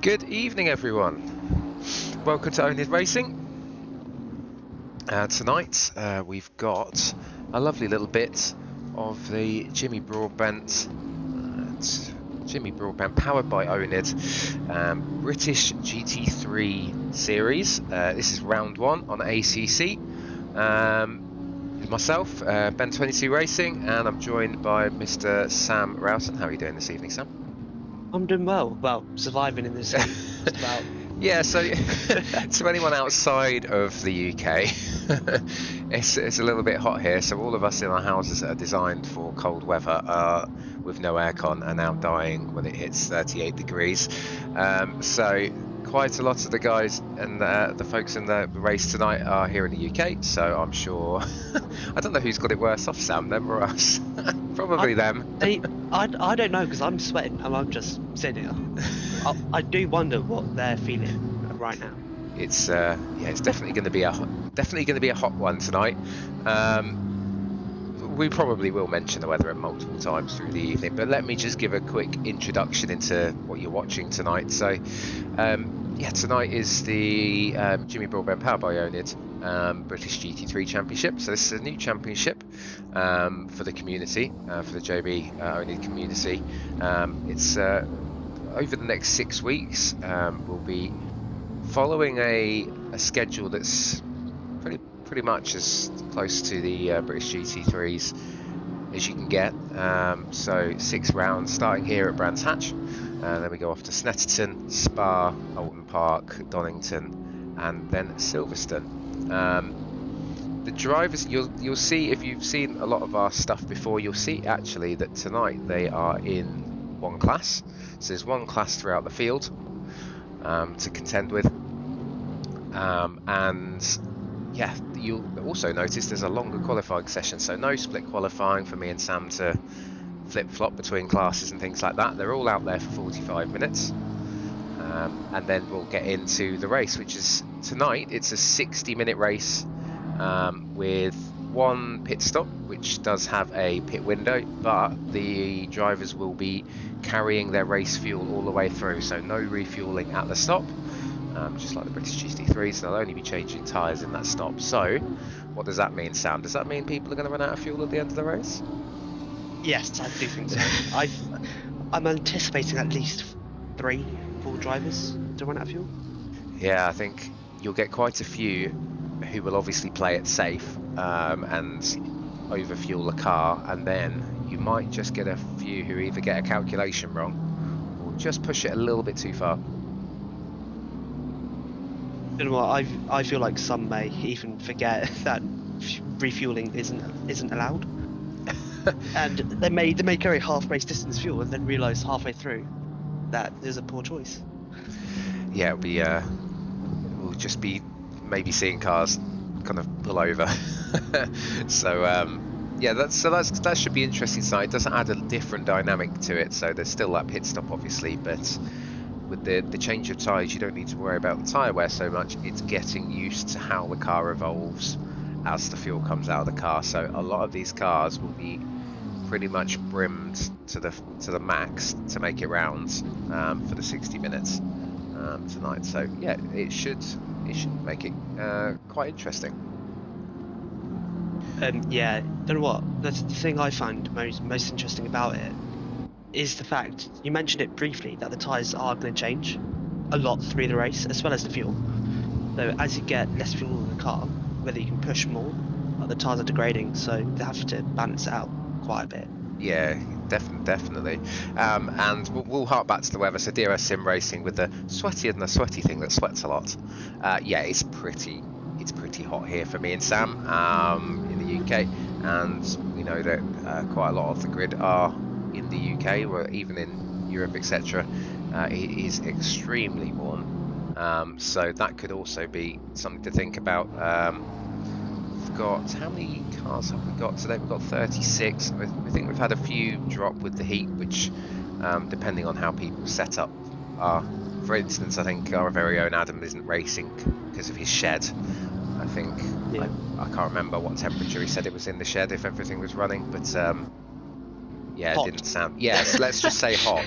Good evening, everyone. Welcome to oNiD Racing. Tonight we've got a lovely little bit of the Jimmy Broadbent powered by oNiD British GT3 series. This is round one on ACC. Myself, Ben22 Racing, and I'm joined by Mr. Sam Rowson. How are you doing this evening, Sam? I'm doing well. Well, surviving in this about. Yeah, so to anyone outside of the UK, it's a little bit hot here. So all of us in our houses that are designed for cold weather with no aircon are now dying when it hits 38 degrees. So quite a lot of the guys and the folks in the race tonight are here in the UK. So I'm sure I don't know who's got it worse off, Sam, them or us. Probably them. I don't know, because I'm sweating and I'm just sitting here. I do wonder what they're feeling right now. It's yeah, it's definitely going to be a hot one tonight. We probably will mention the weather multiple times through the evening, but let me just give a quick introduction into what you're watching tonight. So yeah, tonight is the Jimmy Broadbent powered by oNiD British GT3 Championship. So this is a new championship for the community, for the JB oNiD community. It's over the next 6 weeks. We'll be following a schedule that's pretty much as close to the British GT3s as you can get. So 6 rounds, starting here at Brands Hatch. Then we go off to Snetterton, Spa, Alton Park, Donington, and then Silverstone. The drivers, you'll see, if you've seen a lot of our stuff before, you'll see actually that tonight they are in one class. So there's one class throughout the field to contend with. And yeah, you'll also notice there's a longer qualifying session, so no split qualifying for me and Sam to flip-flop between classes and things like that. They're all out there for 45 minutes. And then we'll get into the race, which is tonight. It's a 60-minute race with one pit stop, which does have a pit window, but the drivers will be carrying their race fuel all the way through, so no refueling at the stop, just like the British GT3s. They'll only be changing tyres in that stop. So what does that mean, Sam? Does that mean people are going to run out of fuel at the end of the race? Yes, I do think so. I'm anticipating at least 3-4 drivers to run out of fuel. Yeah, I think you'll get quite a few who will obviously play it safe and overfuel the car, and then you might just get a few who either get a calculation wrong or just push it a little bit too far. You know what? I feel like some may even forget that refueling isn't allowed, and they may carry half race distance fuel and then realise halfway through that there's a poor choice. Yeah, we'll just be maybe seeing cars kind of pull over. So yeah, that should be interesting. So it does add a different dynamic to it. So there's still that pit stop, obviously, but with the change of tyres, you don't need to worry about the tyre wear so much. It's getting used to how the car evolves as the fuel comes out of the car. So a lot of these cars will be pretty much brimmed to the max to make it round for the 60 minutes tonight. So yeah, it should make it quite interesting. Yeah, don't know what. The thing I find most interesting about it is the fact, you mentioned it briefly, that the tyres are going to change a lot through the race, as well as the fuel. So as you get less fuel in the car, whether you can push more, the tyres are degrading, so they have to balance it out quite a bit. Yeah, definitely. And we'll hark back to the weather. So DRS Sim Racing with the sweaty thing that sweats a lot. Yeah, it's pretty hot here for me and Sam in the UK, and we know that quite a lot of the grid are in the UK, or even in Europe, etc. It is extremely warm, so that could also be something to think about. We've got, how many cars have we got today? We've got 36. I think we've had a few drop with the heat, which depending on how people set up are. For instance, I think our very own Adam isn't racing because of his shed. I think, yeah. I can't remember what temperature he said it was in the shed if everything was running, but yeah, hot. It didn't sound. Yes, let's just say hot.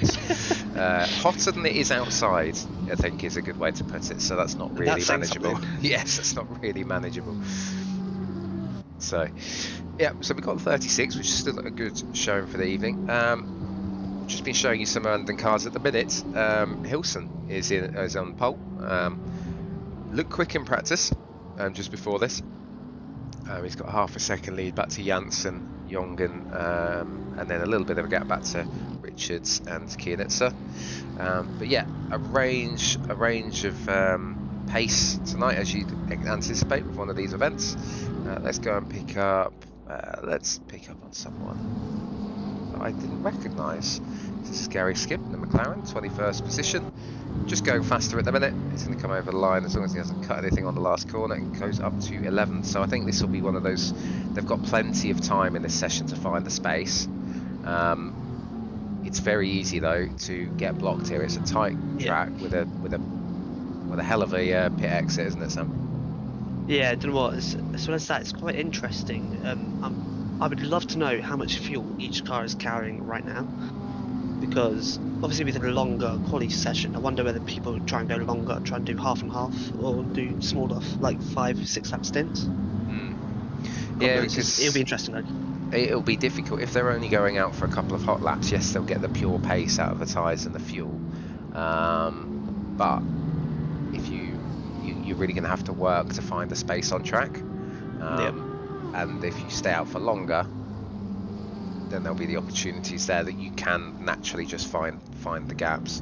Hotter than it is outside, I think, is a good way to put it. So that's not really manageable. Yes, that's not really manageable. So, yeah, so we've got 36, which is still a good showing for the evening. Just been showing you some London cars at the minute. Hilson is on pole. Looked quick in practice just before this. He's got half a second lead back to Janssen, Jongen, and then a little bit of a gap back to Richards and Kienitzer. But yeah, a range of pace tonight, as you'd anticipate with one of these events. Let's go and pick up. Let's pick up on someone that I didn't recognise. This is Gary Skip in the McLaren, 21st position. Just going faster at the minute. He's going to come over the line as long as he hasn't cut anything on the last corner, and goes up to 11th. So I think this will be one of those. They've got plenty of time in this session to find the space. It's very easy though to get blocked here. It's a tight track with a hell of a pit exit, isn't it, Sam? Yeah, I don't know what. As well as that, it's quite interesting. I would love to know how much fuel each car is carrying right now, because obviously with a longer quali session, I wonder whether people try and go longer, try and do half and half, or do smaller, like 5-6 lap stints. Yeah, because it'll be interesting though. It'll be difficult if they're only going out for a couple of hot laps. Yes, they'll get the pure pace out of the tyres and the fuel, but if you're really going to have to work to find the space on track. And if you stay out for longer, then there'll be the opportunities there that you can naturally just find the gaps.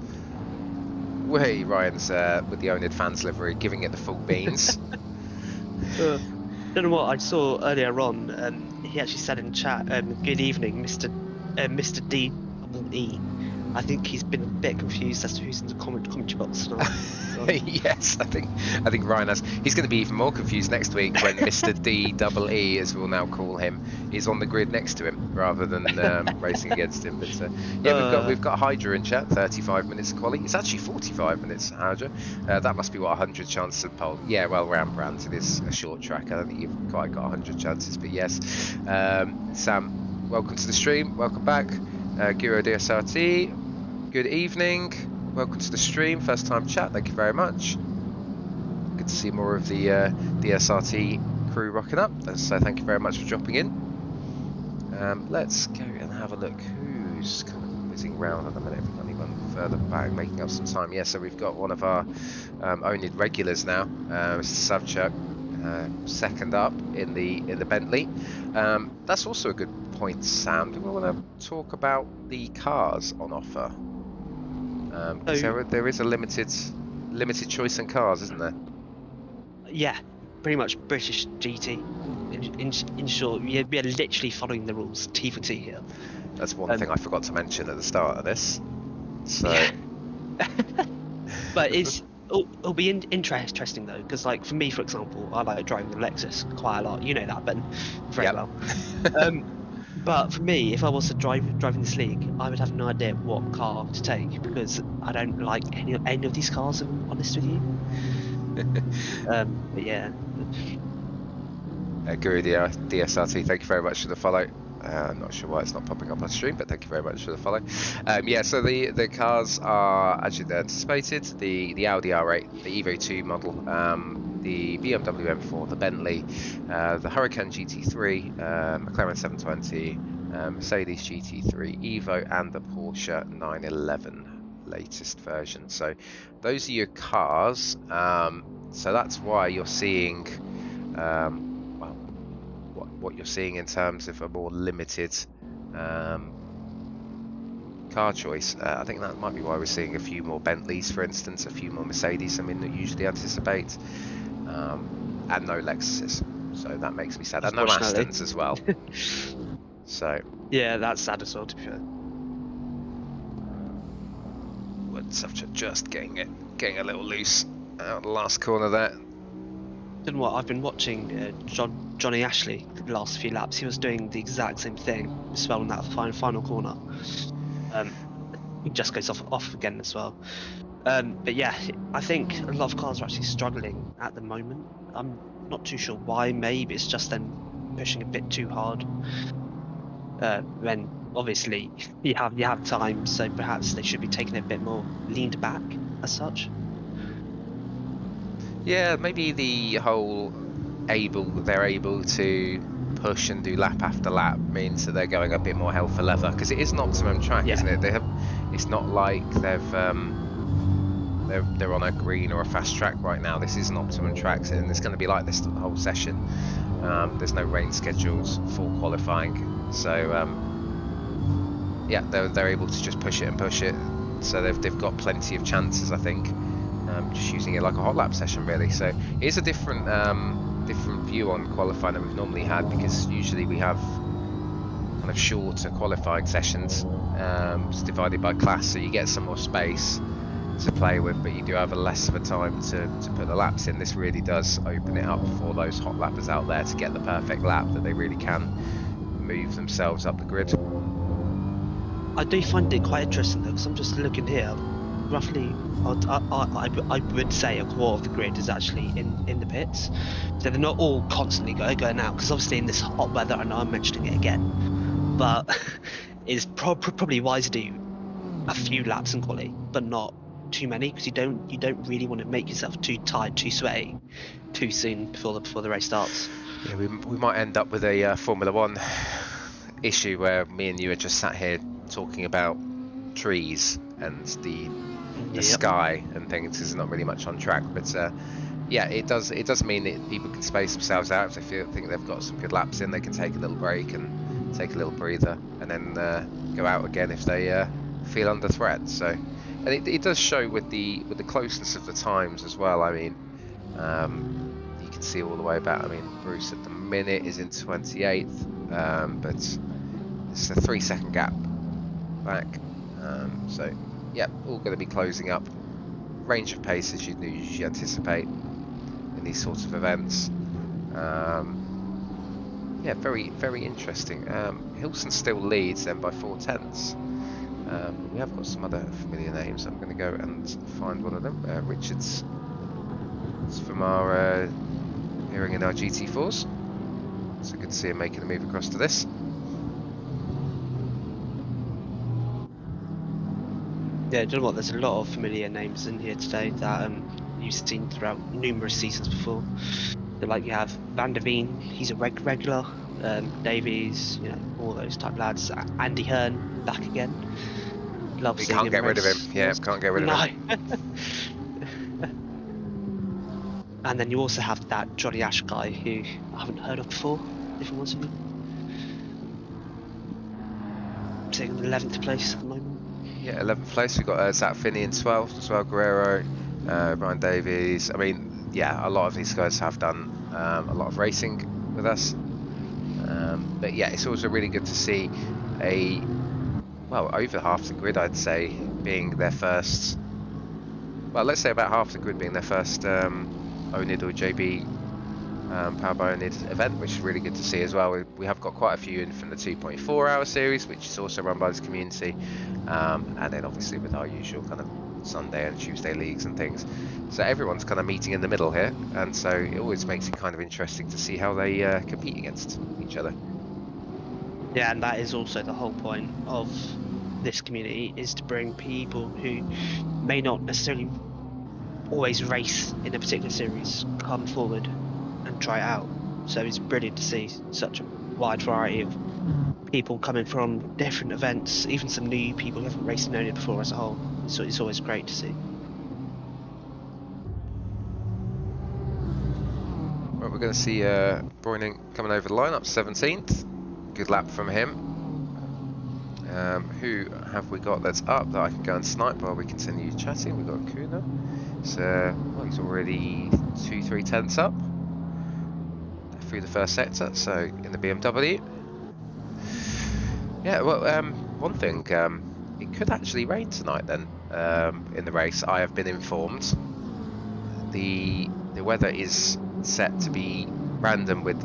Way Ryan's with the oNiD fans livery, giving it the full beans. Don't know what I saw earlier on. He actually said in chat, "Good evening, Mr. D. I think he's been a bit confused as to who's in the commentary box tonight." Yes, I think Ryan has. He's going to be even more confused next week when Mr. DEE, as we'll now call him, is on the grid next to him rather than racing against him. But yeah, we've got Hydra in chat. 35 minutes of quality. It's actually 45 minutes, Hydra. That must be what 100 chances of pole. Yeah, well, Rembrandt, it is a short track. I don't think you've quite got 100 chances, but yes. Sam, welcome to the stream. Welcome back. Giro DSRT. Good evening. Welcome to the stream. First time chat. Thank you very much. Good to see more of the DSRT crew rocking up. So thank you very much for dropping in. Let's go and have a look. Who's kind of whizzing round at the minute? We've got anyone further back making up some time. Yeah, so we've got one of our oNiD regulars now, Mr. Savchuk, second up in the Bentley. That's also a good point, Sam. Do we want to talk about the cars on offer? There is a limited choice in cars, isn't there? Yeah, pretty much British GT. In short, we are literally following the rules T for T here. That's one thing I forgot to mention at the start of this. So, yeah. But it'll be interesting though, because like for me, for example, I like driving the Lexus quite a lot. You know that, Ben, very well. But for me, if I was to driving this league, I would have no idea what car to take because I don't like any of these cars. If I'm honest with you. But yeah. Guru DSRT, thank you very much for the follow. I'm not sure why it's not popping up on stream, but thank you very much for the follow. Yeah, so the cars are, as you'd anticipated, the Audi R8, the Evo 2 model, the BMW M4, the Bentley, the Huracan GT3, McLaren 720, Mercedes GT3 Evo, and the Porsche 911 latest version. So those are your cars. So that's why you're seeing what you're seeing in terms of a more limited car choice. I think that might be why we're seeing a few more Bentleys, for instance, a few more Mercedes than we usually anticipate, and no Lexuses. So that makes me sad. And no Astons as well. So yeah, that's sad as well, to be fair. Just getting a little loose out the last corner there. You know what? I've been watching Johnny Ashley the last few laps. He was doing the exact same thing as well in that final corner. He just goes off again as well. But yeah, I think a lot of cars are actually struggling at the moment. I'm not too sure why. Maybe it's just them pushing a bit too hard. When obviously you have time, so perhaps they should be taking a bit more leaned back as such. Yeah, maybe the whole they're able to push and do lap after lap means that they're going a bit more hell for leather, because it is an optimum track, isn't it? It's not like they're on a green or a fast track right now. This is an optimum track, and it's going to be like this the whole session. There's no rain scheduled for qualifying, so yeah, they're able to just push it. So they've got plenty of chances, I think. Just using it like a hot lap session, really. So it is a different view on qualifying than we've normally had, because usually we have kind of shorter qualifying sessions, it's divided by class, so you get some more space to play with, but you do have less of a time to put the laps in. This really does open it up for those hot lappers out there to get the perfect lap, that they really can move themselves up the grid. I do find it quite interesting though, because I'm just looking here. Roughly, I would say a quarter of the grid is actually in the pits, so they're not all constantly going out. Because obviously in this hot weather, I know I'm mentioning it again, but it's probably wise to do a few laps in quali, but not too many, because you don't really want to make yourself too tired, too sweaty, too soon before the race starts. Yeah, we might end up with a Formula One issue where me and you are just sat here talking about trees and the sky and things. There's not really much on track, but yeah, it does. It does mean that people can space themselves out if they think they've got some good laps in. They can take a little break and take a little breather, and then go out again if they feel under threat. So, and it does show with the closeness of the times as well. I mean, you can see all the way back. I mean, Bruce at the minute is in 28th, but it's a 3-second gap back. So, yeah, all going to be closing up. Range of paces you'd usually anticipate in these sorts of events. Yeah, very interesting. Hilson still leads then by 0.4. We have got some other familiar names. I'm going to go and find one of them. Richards. It's from our hearing in our GT4s. So good to see him making a move across to this. Yeah, do you know what? There's a lot of familiar names in here today that you've seen throughout numerous seasons before. So, like, you have Van der Veen, he's a regular. Davies, you know, all those type lads. Andy Hearn back again. Love We seeing can't him get rid of him. race. Yeah, can't get rid of him. And then you also have that Johnny Ash guy who I haven't heard of before, if it was him. Sitting in 11th place at the moment. Yeah, 11th place. We've got Zach Finney in 12th as well, Guerrero, Ryan Davies. I mean, yeah, a lot of these guys have done a lot of racing with us. But yeah, it's also really good to see over half the grid, I'd say, being their first, well, let's say about half the grid being their first oNiD or JB Powered by oNiD event, which is really good to see as well. We have got quite a few in from the 2.4 hour series, which is also run by this community, and then obviously with our usual kind of Sunday and Tuesday leagues and things. So everyone's kind of meeting in the middle here, and so it always makes it kind of interesting to see how they compete against each other. Yeah, and that is also the whole point of this community, is to bring people who may not necessarily always race in a particular series come forward and try it out. So it's brilliant to see such a wide variety of people coming from different events, even some new people who haven't raced in oNiD before as a whole. So it's always great to see. Right, we're going to see Broining coming over the line, up 17th. Good lap from him. Who have we got that's up that I can go and snipe while we continue chatting? We've got Kuna. So, he's already 2-3 tenths up through the first sector, so in the BMW. Yeah, well, one thing, it could actually rain tonight then in the race. I have been informed. The weather is set to be random with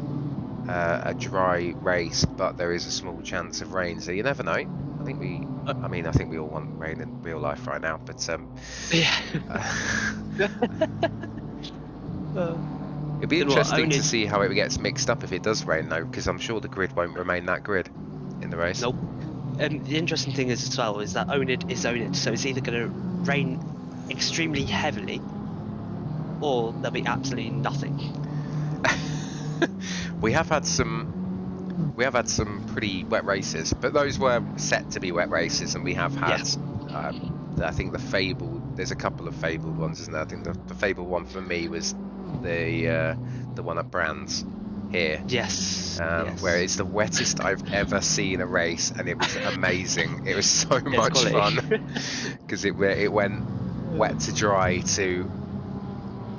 a dry race, but there is a small chance of rain, so you never know. I think we all want rain in real life right now, but yeah. It'd be interesting to see how it gets mixed up if it does rain though, because I'm sure the grid won't remain that grid in the race. Nope. And the interesting thing is as well is that oNiD is oNiD, so it's either going to rain extremely heavily or there'll be absolutely nothing. We have had some pretty wet races, but those were set to be wet races, and we have had I think there's a couple of fabled ones, isn't there? I think the fabled one for me was the one at Brands here. Yes. Where it's the wettest I've ever seen a race, and it was amazing. It was so much fun because it went wet to dry to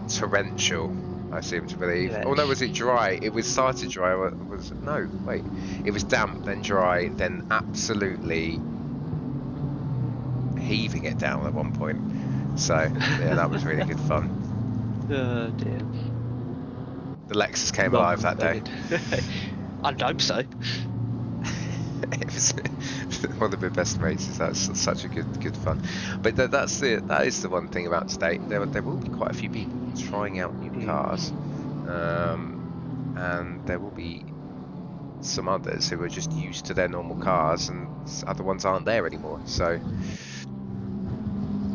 torrential, I seem to believe. Yeah. Oh no, was it dry? It was started dry. It was damp, then dry, then absolutely heaving it down at one point. So yeah, that was really good fun. Oh dear. The Lexus came alive that day. I'd hope so. It was one of the best races. That's such a good fun. But that is the one thing about today. There will be quite a few people trying out new cars, and there will be some others who are just used to their normal cars, and other ones aren't there anymore. So,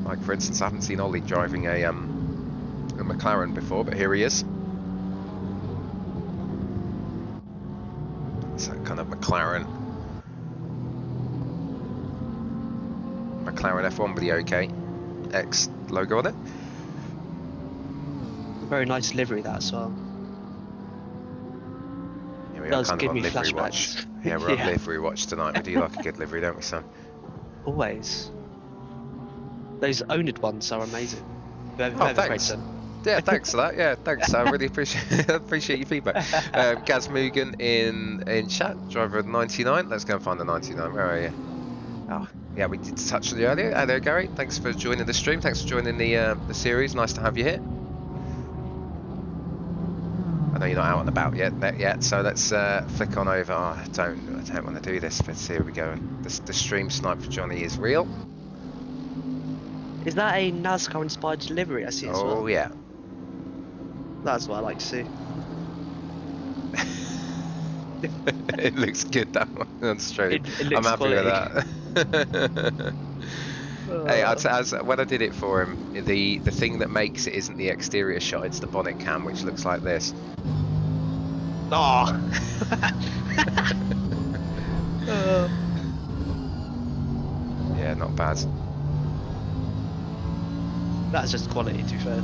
like for instance, I haven't seen Ollie driving a McLaren before, but here he is. It's that kind of McLaren F1 with the OK X logo on it. Very nice livery that as well. Yeah, we are Does kind of give on me livery watch. flashbacks. Yeah, we're on Yeah. livery watch tonight. We do like a good livery, don't we, son? Always. Those oNiD ones are amazing. Oh, Whoever creates thanks. them. Yeah, thanks for that. Yeah, thanks. I really appreciate your feedback. Gaz Mugen in chat, driver of 99. Let's go and find the 99. Where are you? Oh, yeah, we did touch on you earlier. Hello, Gary. Thanks for joining the stream. Thanks for joining the series. Nice to have you here. I know you're not out and about yet, so let's flick on over. Oh, I don't want to do this, but here we go. The stream snipe for Johnny is real. Is that a NASCAR inspired delivery I see as well? Oh yeah. That's what I like to see. It looks good, that one on stream. It looks I'm happy quality. with that. Hey, when I did it for him, the thing that makes it isn't the exterior shot, it's the bonnet cam, which looks like this. Oh. Yeah, not bad. That's just quality, to be fair.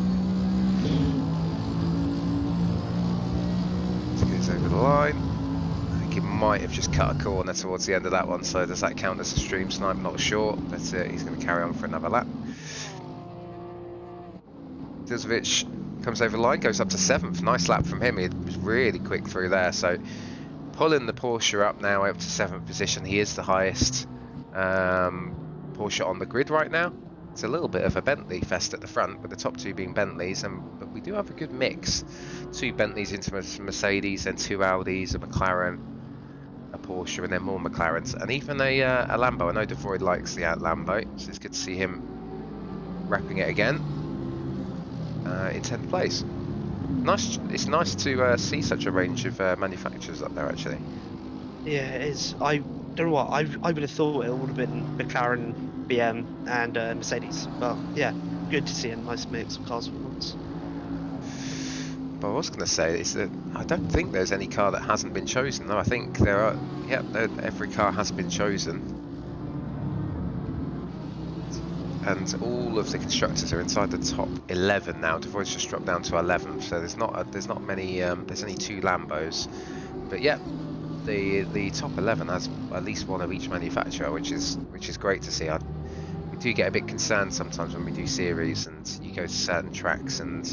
Goes over the line. I think he might have just cut a corner towards the end of that one, so does that count as a stream snipe? Not sure, but he's going to carry on for another lap. Dilzovic comes over the line, goes up to 7th. Nice lap from him. He was really quick through there, so pulling the Porsche up now up to 7th position. He is the highest Porsche on the grid right now. It's a little bit of a Bentley fest at the front, with the top two being Bentleys, but we do have a good mix. 2 Bentleys into a Mercedes, then 2 Audis, a McLaren, a Porsche, and then more McLarens, and even a Lambo. I know De Vroid likes the Lambo, so it's good to see him wrapping it again in 10th place. Nice. It's nice to see such a range of manufacturers up there, actually. Yeah, it is. I don't know what. I would have thought it would have been McLaren, BM, and Mercedes. But yeah, good to see a nice mix of cars for once. But I was going to say is that I don't think there's any car that hasn't been chosen. No, I think there are. Yeah, every car has been chosen, and all of the constructors are inside the top 11 now. De Vroid's just dropped down to 11th, so there's not many. There's only 2 Lambos, but yeah, the top 11 has at least one of each manufacturer, which is great to see. We do get a bit concerned sometimes when we do series and you go to certain tracks and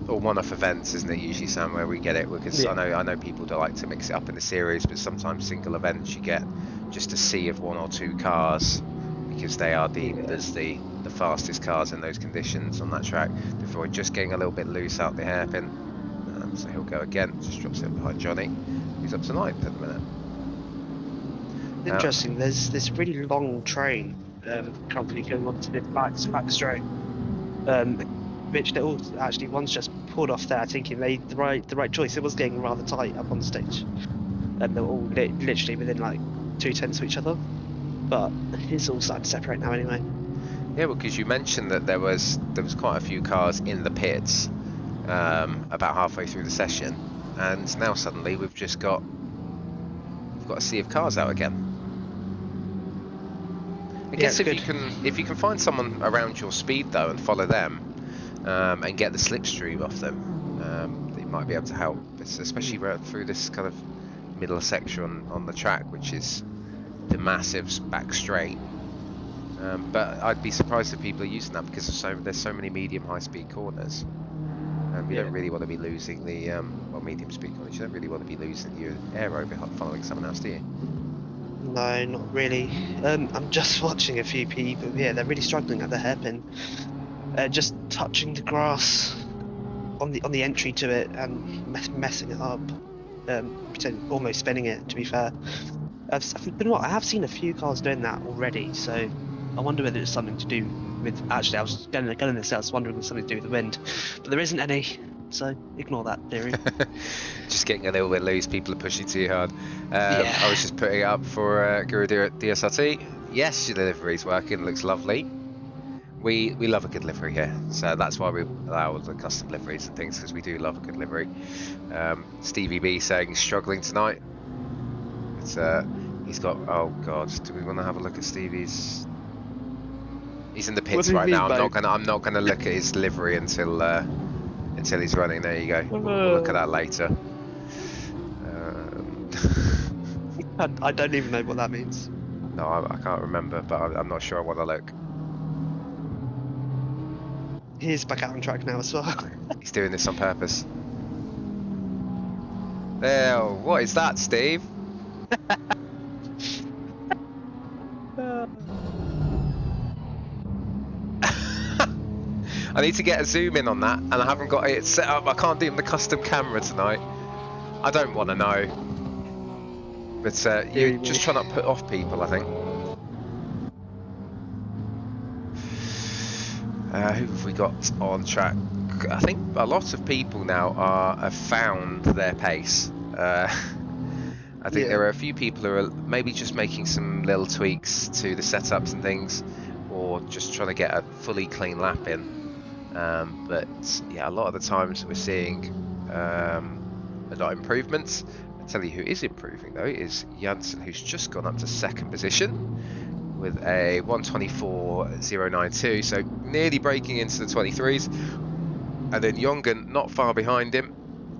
or one-off events, isn't it usually, Sam, where we get it? Because yeah. I know people do like to mix it up in the series, but sometimes single events you get just a sea of 1 or 2 cars because they are deemed as the fastest cars in those conditions on that track. Before just getting a little bit loose out the hairpin, so he'll go again. Just drops it behind Johnny. He's up to 9th at the minute. Interesting. There's this really long train currently going on to the back straight. Which they all actually one's just pulled off there, thinking they the right choice. It was getting rather tight up on the stage, and they were all literally within like 2 tenths of each other. But it's all starting to separate now anyway. Yeah, well, because you mentioned that there was quite a few cars in the pits about halfway through the session, and now suddenly we've got a sea of cars out again. I guess if you can find someone around your speed though and follow them. And get the slipstream off them, you might be able to help, especially through this kind of middle section on the track, which is the massive back straight. But I'd be surprised if people are using that because there's so many medium high speed corners. You don't really want to be losing the medium speed corners. You don't really want to be losing your air over following someone else, do you? No, not really. I'm just watching a few people. Yeah, they're really struggling at the hairpin. Just touching the grass on the entry to it and messing it up, almost spinning it. To be fair, I have seen a few cars doing that already. So I wonder whether it's something to do with. Actually, I was going to say I was wondering if it's something to do with the wind, but there isn't any. So ignore that theory. Just getting a little bit loose. People are pushing too hard. Yeah. I was just putting it up for Guru DSRT. Yes, your delivery's working. Looks lovely. We love a good livery here, so that's why we allow all the custom liveries and things, because we do love a good livery. Stevie B saying he's struggling tonight. He's got, oh god, do we want to have a look at Stevie's? He's in the What pits do you right mean now. by? I'm not gonna look at his livery until he's running. There you go. We'll look at that later. I don't even know what that means. No, I can't remember, but I'm not sure I want to look. He's back out on track now as well. He's doing this on purpose. Oh, what is that, Steve? I need to get a zoom in on that, and I haven't got it set up. I can't do it in the custom camera tonight. I don't want to know. But you're just trying to put off people, I think. Who have we got on track? I think a lot of people now have found their pace. I think there are a few people who are maybe just making some little tweaks to the setups and things, or just trying to get a fully clean lap in. But yeah, a lot of the times we're seeing a lot of improvements. I'll tell you who is improving though is Janssen, who's just gone up to second position with a 1:24.092, so nearly breaking into the 23s. And then Jongen, not far behind him,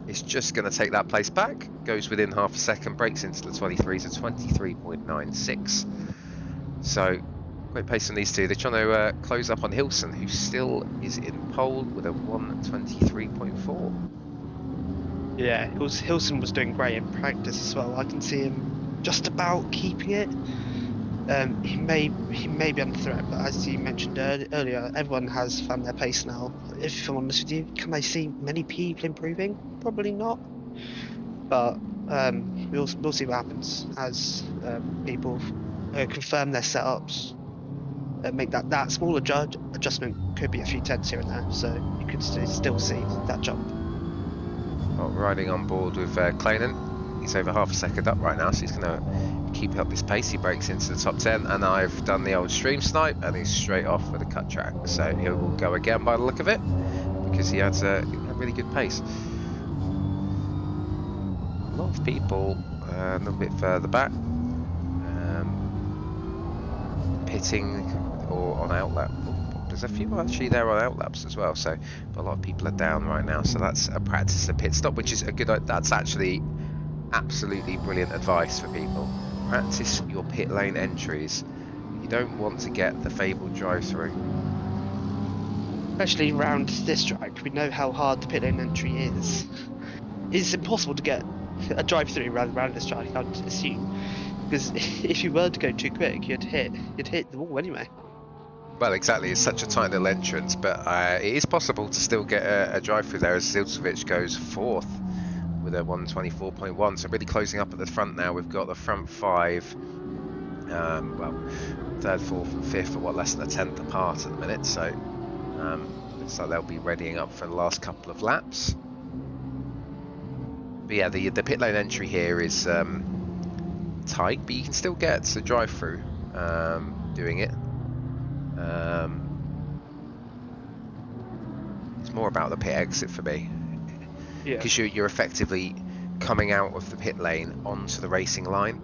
is just going to take that place back, goes within half a second, breaks into the 23s at 23.96. So great pace on these two. They're trying to close up on Hilson, who still is in pole with a 1:23.4. Yeah, Hilson was doing great in practice as well. I can see him just about keeping it. He may be under threat, but as you mentioned earlier, everyone has found their pace now. If I'm honest with you, can I see many people improving? Probably not. But we'll see what happens as people confirm their setups. Make that small adjustment could be a few tenths here and there, so you could still see that jump. Well, riding on board with Clayton. He's over half a second up right now, so he's going to keep up this pace. He breaks into the top 10, and I've done the old stream snipe, and he's straight off for the cut track. So he will go again by the look of it, because he had a really good pace. A lot of people a little bit further back, pitting or on outlap. There's a few actually there on outlaps as well, so but a lot of people are down right now. So that's a practice of pit stop, which is a good. That's actually absolutely brilliant advice for people. Practice your pit lane entries. You don't want to get the fabled drive-through. Especially around this track, we know how hard the pit lane entry is. It's impossible to get a drive-through around this track, I'd assume, because if you were to go too quick, you'd hit the wall anyway. Well, exactly. It's such a tight little entrance, but it is possible to still get a drive-through there as Zilcevic goes fourth with a 1:24.1. So really closing up at the front now. We've got the front five, well, third, fourth, and fifth are less than a tenth apart at the minute. So looks like they'll be readying up for the last couple of laps. But yeah, the pit lane entry here is tight, but you can still get the drive-through doing it. It's more about the pit exit for me, because you're effectively coming out of the pit lane onto the racing line,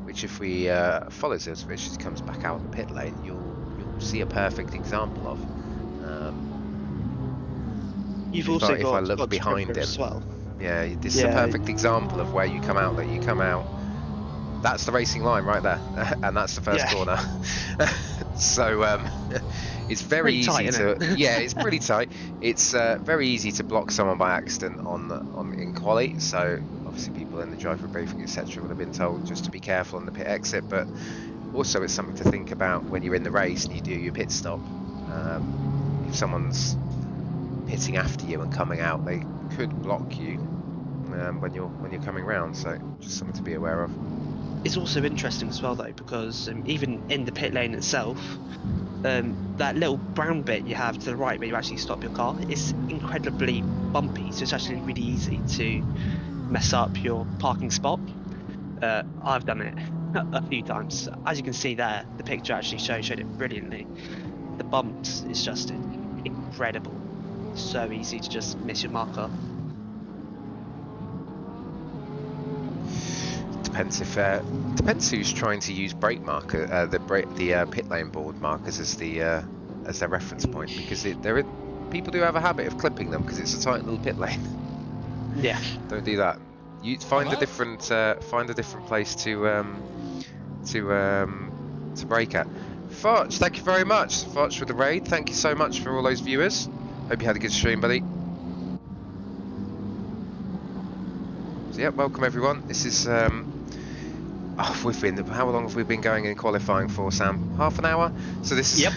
which if we follow Zilcevic as he comes back out of the pit lane, you'll see a perfect example of. You've also if I look behind him as well. Yeah, this is a perfect example of where you come out. That you come out. That's the racing line right there, and that's the first corner. So it's very pretty easy tight, to yeah, it's pretty tight. It's very easy to block someone by accident on in quali. So obviously people in the driver briefing etc. would have been told just to be careful on the pit exit, but also it's something to think about when you're in the race and you do your pit stop. If someone's pitting after you and coming out, they could block you when you're coming round. So just something to be aware of. It's also interesting as well though, because even in the pit lane itself, that little brown bit you have to the right where you actually stop your car is incredibly bumpy, so it's actually really easy to mess up your parking spot. I've done it a few times. As you can see there, the picture actually showed it brilliantly. The bumps is just incredible. So easy to just miss your marker. Depends who's trying to use brake marker, the pit lane board markers as the as their reference point, because people do have a habit of clipping them because it's a tight little pit lane. Yeah. Don't do that. You find a different place to break at. Foch, thank you very much. Foch with the raid. Thank you so much for all those viewers. Hope you had a good stream, buddy. So yeah, welcome everyone. This is how long have we been going in qualifying for, Sam? Half an hour? So this Yep.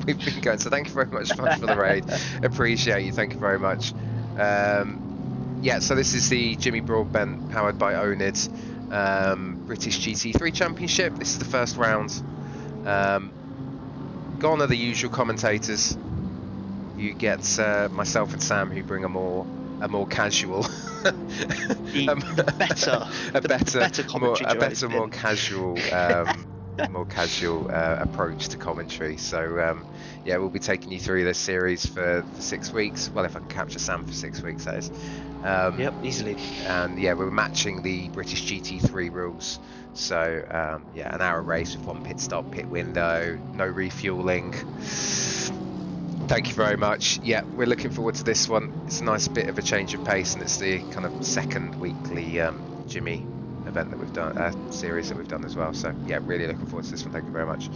we've been going. So thank you very much for the raid. Appreciate you. Thank you very much. Yeah, so this is the Jimmy Broadbent powered by oNiD British GT3 Championship. This is the first round. Gone are the usual commentators. You get myself and Sam, who bring a more casual, more casual approach to commentary. So yeah, we'll be taking you through this series for 6 weeks. Well, if I can capture Sam for 6 weeks, that is. Yep, easily. And yeah, we're matching the British GT3 rules. So yeah, an hour race with 1 pit stop, pit window, no refueling. Thank you very much. Yeah, we're looking forward to this one. It's a nice bit of a change of pace, and it's the kind of second weekly Jimmy event that we've done, series that we've done as well. So yeah, really looking forward to this one. Thank you very much.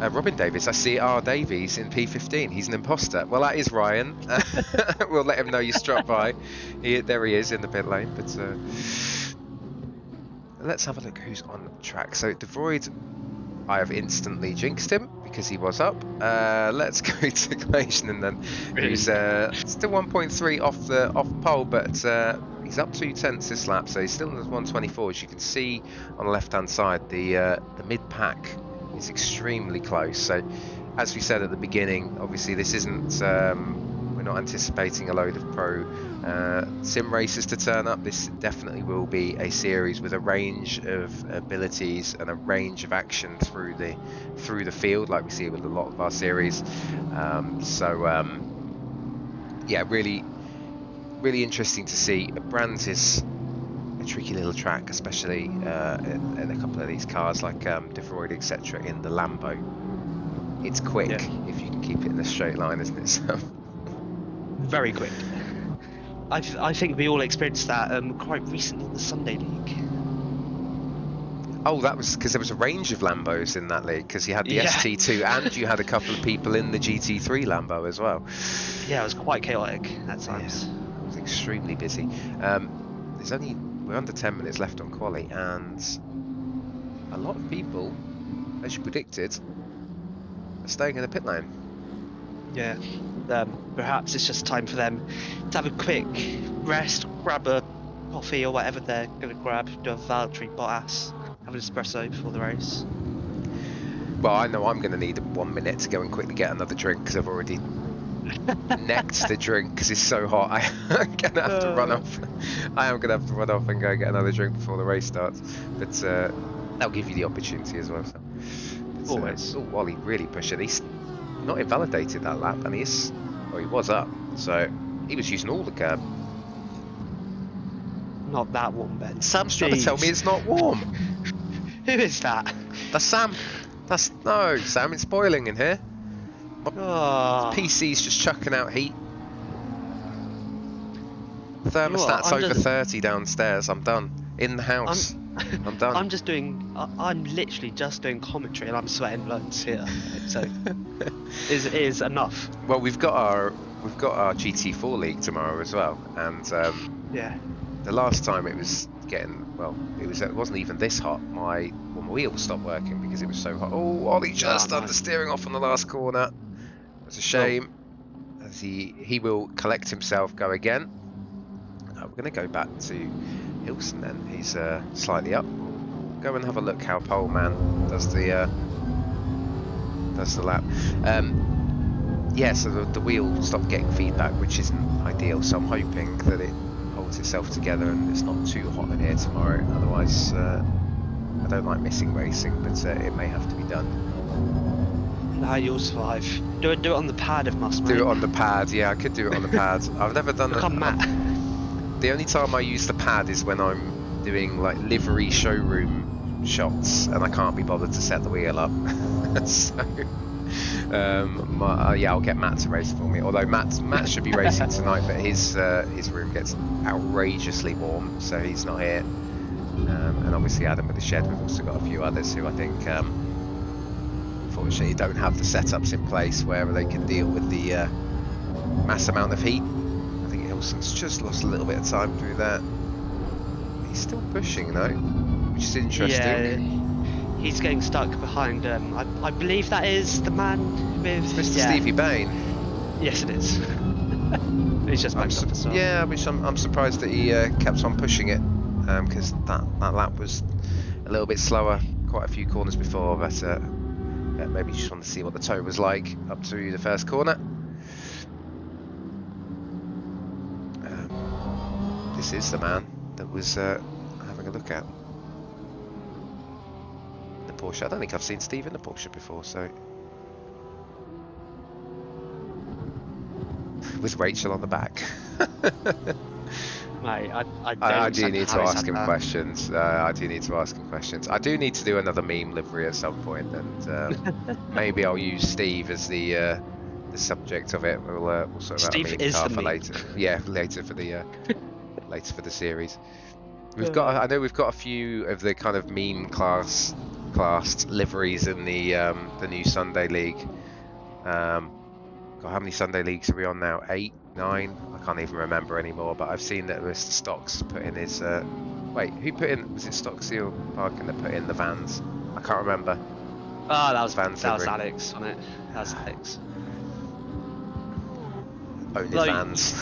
Robin Davies, I see R. Davies in P15. He's an imposter. Well, that is Ryan. We'll let him know you struck by. There he is in the pit lane. But let's have a look who's on track. So Devoid, I have instantly jinxed him because he was up. Let's go to Glacian then, who's still 1.3 off pole, but he's up 2/10 this lap, so he's still in the 124. As you can see on the left-hand side, the mid-pack is extremely close. So as we said at the beginning, obviously this isn't we're not anticipating a load of pro sim racers to turn up. This definitely will be a series with a range of abilities and a range of action through the field, like we see with a lot of our series. Yeah, really interesting to see. Brands is a tricky little track, especially in a couple of these cars like DeVroid, etc. in the Lambo. It's quick if you can keep it in a straight line, isn't it? So very quick. I think we all experienced that quite recently in the Sunday League. Oh, that was because there was a range of Lambos in that league, because you had the ST2 and you had a couple of people in the GT3 Lambo as well. Yeah, it was quite chaotic at times. Yeah, it was extremely busy. We're under 10 minutes left on quali, and a lot of people, as you predicted, are staying in the pit lane. Yeah, perhaps it's just time for them to have a quick rest, grab a coffee or whatever they're going to grab, do a Valtteri Bottas, have an espresso before the race. Well, I know I'm going to need 1 minute to go and quickly get another drink, because I've already necked the drink because it's so hot. I'm going to have to run off. I am going to have to run off and go get another drink before the race starts. But that'll give you the opportunity as well. So. Always. Wally really pushing. He's not invalidated that lap, and he was up, so he was using all the curb. Not that warm, Ben. Sam's trying to tell me it's not warm. Who is that? That's Sam. No, Sam, it's boiling in here. My PC's just chucking out heat. Thermostat's over 30 downstairs. I'm done. In the house. I'm done. I'm literally just doing commentary, and I'm sweating loads here. So it is enough. Well, we've got our GT4 league tomorrow as well, and yeah. The last time it was getting it wasn't even this hot. My wheel stopped working because it was so hot. Oh, Ollie just understeering off on the last corner. It's a shame. As he will collect himself, go again. We're going to go back to Hilson then. He's slightly up. Go and have a look how Pole Man does the lap. Yeah, so the wheel stopped getting feedback, which isn't ideal. So I'm hoping that it holds itself together and it's not too hot in here tomorrow. Otherwise, I don't like missing racing, but it may have to be done. Nah, you'll survive. Do it on the pad if must, mate. Do it on the pad, yeah, I could do it on the pad. I've never done it. The only time I use the pad is when I'm doing like livery showroom shots and I can't be bothered to set the wheel up. So Yeah, I'll get Matt to race for me. Although Matt should be racing tonight, but his room gets outrageously warm, so he's not here. And obviously Adam with the shed. We've also got a few others who I think, unfortunately, don't have the setups in place where they can deal with the mass amount of heat. I think Hilson's just lost a little bit of time through that. He's still pushing though, which is interesting. Yeah, he's getting stuck behind. I believe that is the man with Mr. Stevie Bain. Yes, it is. He's just backed up as well. Yeah, which I'm surprised that he kept on pushing it, because that lap was a little bit slower, quite a few corners before, but maybe just wanted to see what the toe was like up to the first corner. This is the man that was having a look at the Porsche. I don't think I've seen Steve in the Porsche before, so with Rachel on the back. Mate, I do need to ask him questions. I do need to ask him questions. I do need to do another meme livery at some point, and maybe I'll use Steve as the subject of it. We'll sort out a meme car for later. Yeah, later for the later for the series. I know we've got a few of the kind of meme classed liveries in the new Sunday League. God, how many Sunday Leagues are we on now? 8, 9? I can't even remember anymore. But I've seen that Mr. Stocks put in his. Wait, who put in? Was it Stocksfield Parking that put in the Vans? I can't remember. Oh, that was Vans Alex on it. That was Alex. oNiD Vans.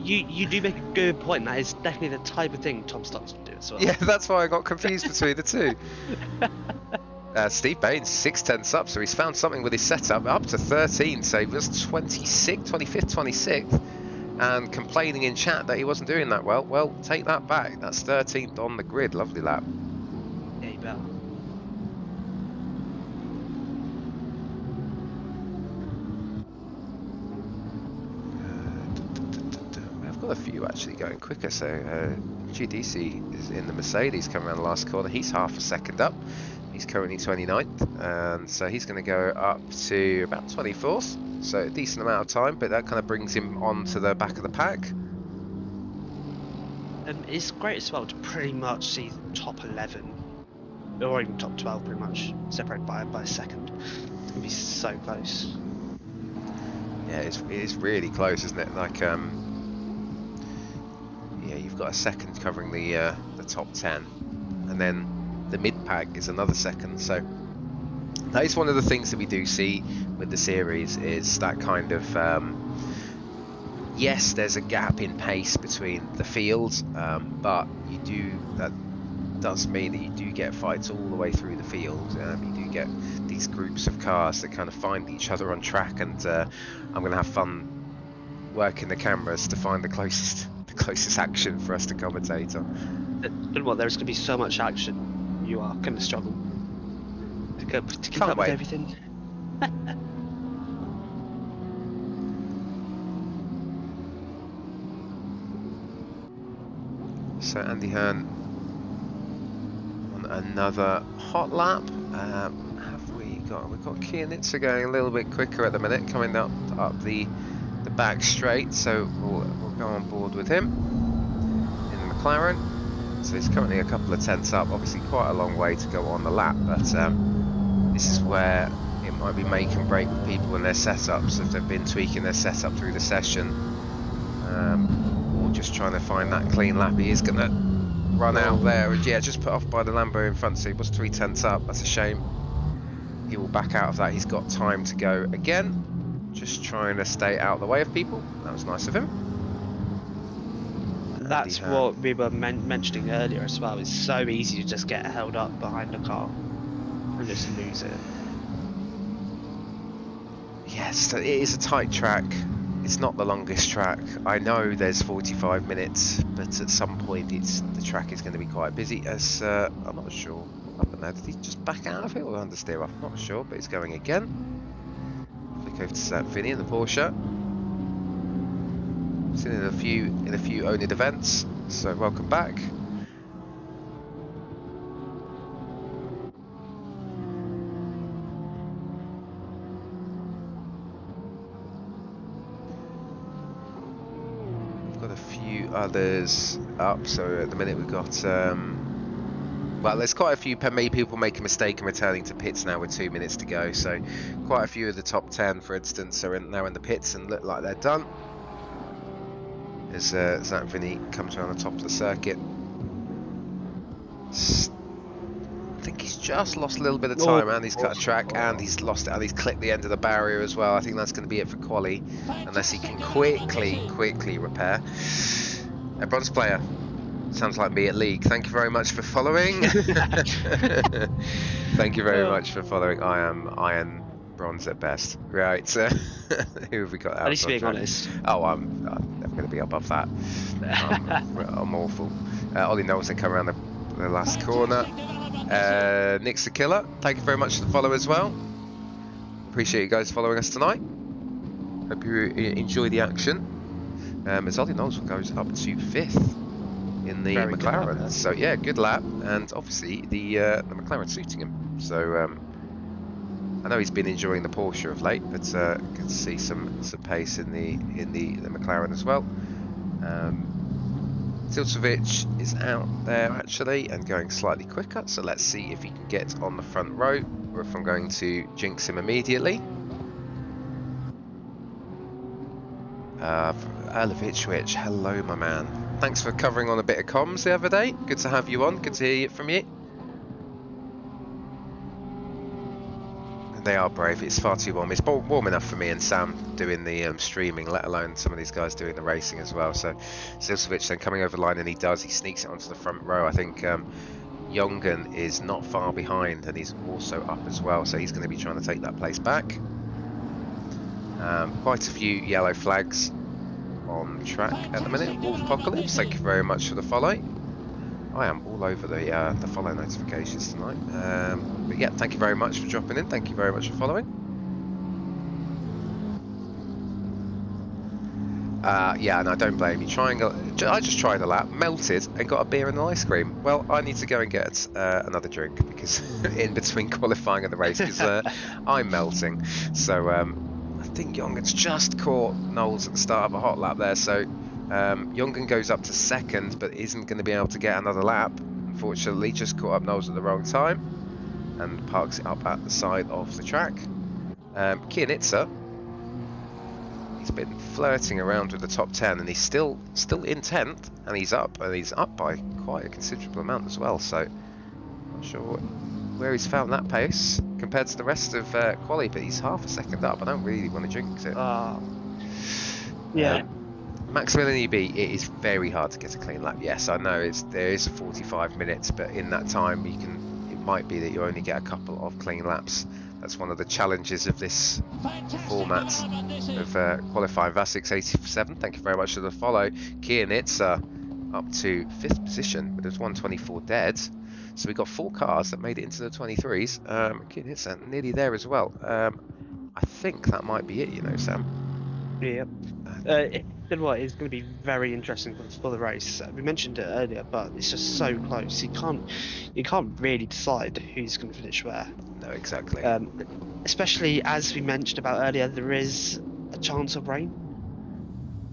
You do make a good point. That is definitely the type of thing Tom Stocks would do as well. Yeah, that's why I got confused between the two. Steve Bain's 610 subs, so he's found something with his setup up to 13, so he was 25th, 26th, and complaining in chat that he wasn't doing that well. Well, take that back. That's 13th on the grid. Lovely lap. Yeah, you bet. I've got a few actually going quicker, so GDC is in the Mercedes coming around the last corner. He's half a second up. He's currently 29th, and so he's going to go up to about 24th, so a decent amount of time, but that kind of brings him onto the back of the pack. It's great as well to pretty much see top 11, or even top 12 pretty much, separated by a second. It's going to be so close. Yeah, it is really close, isn't it? Like, yeah, you've got a second covering the top 10, and then the mid-pack is another second, so that is one of the things that we do see with the series, is that kind of yes, there's a gap in pace between the fields, but that does mean that you do get fights all the way through the field. You do get these groups of cars that kind of find each other on track, and I'm going to have fun working the cameras to find the closest action for us to commentate on. But what, there's going to be so much action. You are going to struggle to keep up with everything. So Andy Hearn on another hot lap. We've got Kianitsa going a little bit quicker at the minute, coming up the back straight. So we'll go on board with him in the McLaren. So he's currently a couple of tenths up, obviously quite a long way to go on the lap, but this is where it might be make and break for people in their setups, if they've been tweaking their setup through the session, or just trying to find that clean lap. He is going to run out there, and yeah, just put off by the Lambo in front, so he was 3 tenths up. That's a shame. He will back out of that. He's got time to go again, just trying to stay out of the way of people. That was nice of him. That's what we were mentioning earlier as well. It's so easy to just get held up behind a car and just lose it. Yes, it is a tight track. It's not the longest track. I know there's 45 minutes, but at some point the track is going to be quite busy. As I'm not sure. Up and there, did he just back out of it or understeer off? I'm not sure, but he's going again. Flick over to Vinny in the Porsche. Seen in a few oNiD events, so welcome back. others up. So at the minute we've got, well, there's quite a few people make a mistake in returning to pits now with 2 minutes to go. So quite a few of the top 10, for instance, are now in the pits and look like they're done. As Zach Vinny comes around the top of the circuit. I think he's just lost a little bit of time, and he's cut a track, and he's lost it, and he's clipped the end of the barrier as well. I think that's going to be it for quali, unless he can quickly repair. A bronze player. Sounds like me at League. Thank you very much for following. Thank you very much for following. I am iron bronze at best. Right. Who have we got out? At least being honest. Oh, I'm never going to be above that. I'm awful. Ollie Knowlton come around the last corner. Nick's the killer. Thank you very much for the follow as well. Appreciate you guys following us tonight. Hope you enjoy the action. As Ollie Knowlton goes up to 5th in the McLaren. So yeah, good lap, and obviously the McLaren suiting him. So I know he's been enjoying the Porsche of late, but good to see some pace in the McLaren as well. Silcevic is out there actually and going slightly quicker, so let's see if he can get on the front row or if I'm going to jinx him immediately. Erlovich, hello my man. Thanks for covering on a bit of comms the other day. Good to have you on, good to hear from you. They are brave. It's far too warm. It's warm enough for me and Sam doing the streaming, let alone some of these guys doing the racing as well. So Silcevic then coming over the line, and he sneaks it onto the front row. I think Jongen is not far behind, and he's also up as well. So he's going to be trying to take that place back. Quite a few yellow flags on track at the minute. Wolfpocalypse, thank you very much for the follow. I am all over the follow notifications tonight. But yeah, thank you very much for dropping in. Thank you very much for following. Yeah, and I don't blame you. I just tried a lap, melted, and got a beer and an ice cream. Well, I need to go and get another drink because in between qualifying and the race, because I'm melting. So I think Jongen's just caught Knowles at the start of a hot lap there. So Jongen goes up to 2nd, but isn't going to be able to get another lap. Unfortunately, just caught up Knowles at the wrong time and parks it up at the side of the track. Kianitsa, he's been flirting around with the top 10, and he's still in 10th, and he's up by quite a considerable amount as well. So not sure where he's found that pace compared to the rest of quali, but he's half a second up. I don't really want to jinx it. Yeah. Maximilian EB, it is very hard to get a clean lap. Yes, I know there is 45 minutes, but in that time it might be that you only get a couple of clean laps. That's one of the challenges of this format of qualifying. Vasix87, thank you very much for the follow. Kianitsa up to 5th position, but there's 124 dead. So we've got 4 cars that made it into the 23s. Kianitsa nearly there as well. I think that might be it, you know, Sam. Yeah. Then what is going to be very interesting for the race. We mentioned it earlier, but it's just so close. You can't really decide who's going to finish where. No, exactly. Especially as we mentioned about earlier, there is a chance of rain,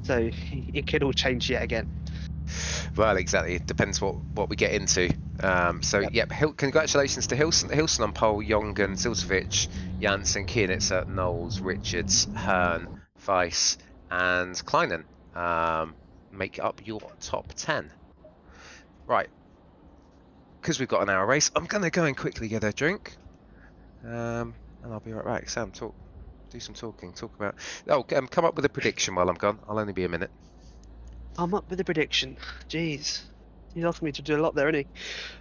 so it could all change yet again. Well, exactly. It depends what we get into. Congratulations to Hilson on pole, Jongen, Silcevic, Janssen, Kianitsa, Knowles, Richards, Hearn, Weiss, and Kleinen. Make up your top 10. Right. Because we've got an hour race, I'm going to go and quickly get a drink. And I'll be right back. Sam, do some talking. Talk about... come up with a prediction while I'm gone. I'll only be a minute. I'm up with a prediction. Jeez. He's asking me to do a lot there, isn't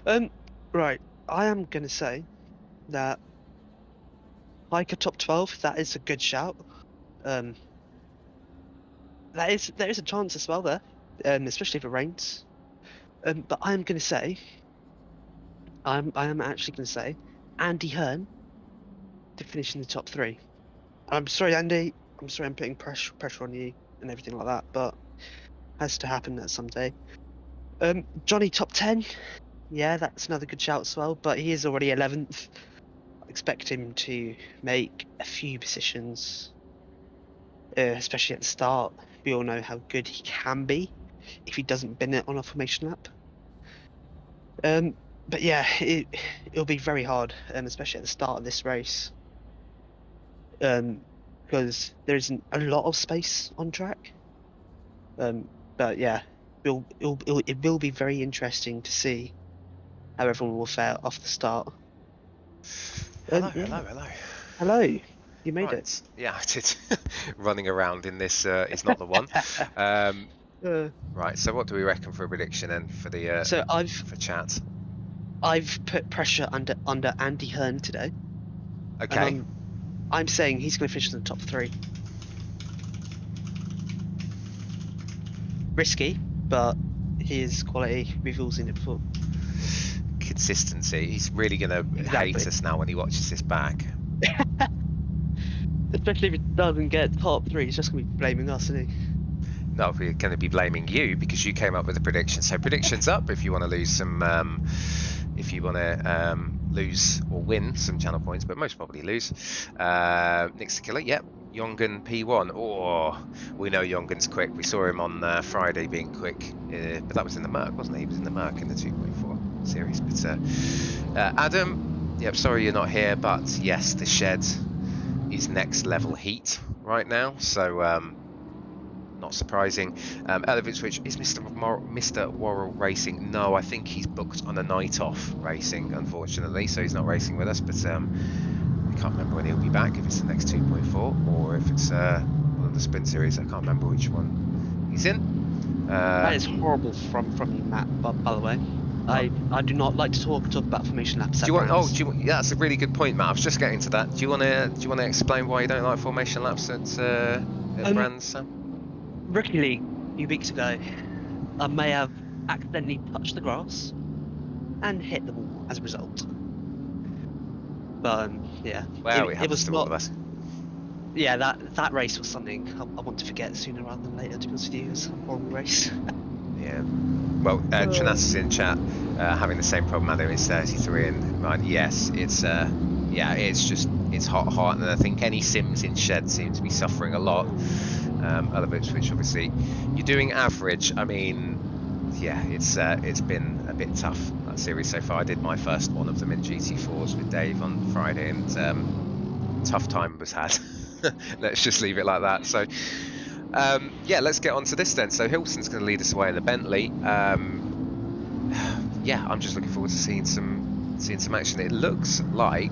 he? Right. I am going to say that like a top 12, that is a good shout. There is a chance as well there, especially if it rains. But I am going to say, I am actually going to say, Andy Hearn to finish in the top 3. I'm sorry, Andy. I'm sorry, I'm putting pressure on you and everything like that, but has to happen at some day. Johnny top 10. Yeah, that's another good shout as well, but he is already 11th. I expect him to make a few positions, especially at the start. We all know how good he can be. if he doesn't bin it on a formation lap. But yeah, it'll be very hard, especially at the start of this race, because there isn't a lot of space on track. But yeah, it will be very interesting to see how everyone will fare off the start. Hello, Yeah. hello, hello. Hello, you made it. Right, yeah, I did. Running around in this is not the one. Right, so what do we reckon for a prediction then for the So for chat? I've put pressure under Andy Hearn today, Okay. and I'm saying he's going to finish in the top 3. Risky, but his quality, we've all seen it before. Consistency. He's really going to hate us now when he watches this back. Especially if it doesn't get top 3, he's just going to be blaming us, isn't he? No, we're going to be blaming you because you came up with the prediction. So predictions up if you want to lose some, if you want to lose or win some channel points, but most probably lose. Nick's the killer. Yep. Jongen P1. Oh, we know Jongen's quick. We saw him on Friday being quick, but that was in the Merc, wasn't he? He was in the Merc in the 2.4 series. But Adam, yep. Sorry you're not here, but yes, the shed is next level heat right now. So. Not surprising. Elevator switch is Mr. Worrell racing? No, I think he's booked on a night off racing, unfortunately, so he's not racing with us. But I can't remember when he'll be back. If it's the next 2.4 or if it's one of the sprint series. I can't remember which one he's in. That is horrible from you, Matt. By the way, I do not like to talk about formation laps. Yeah, that's a really good point, Matt. I was just getting to that. Do you want to explain why you don't like formation laps at brands, Sam? Rookie League a few weeks ago, I may have accidentally touched the grass and hit the wall as a result. But yeah, well, it was to all of us. Yeah, that race was something I want to forget sooner rather than later. To be honest with you, it was a horrible race. Yeah. Well, Tranas is in chat having the same problem. Adam is 33 and right. Yes, it's it's hot, and I think any sims in shed seem to be suffering a lot. Other bits which obviously you're doing average. I mean, yeah, it's been a bit tough, that series so far. I did my first one of them in GT4s with Dave on Friday, and tough time was had. Let's just leave it like that. So yeah, let's get on to this then. So Hilson's going to lead us away in the Bentley. Yeah, I'm just looking forward to seeing some action. It looks like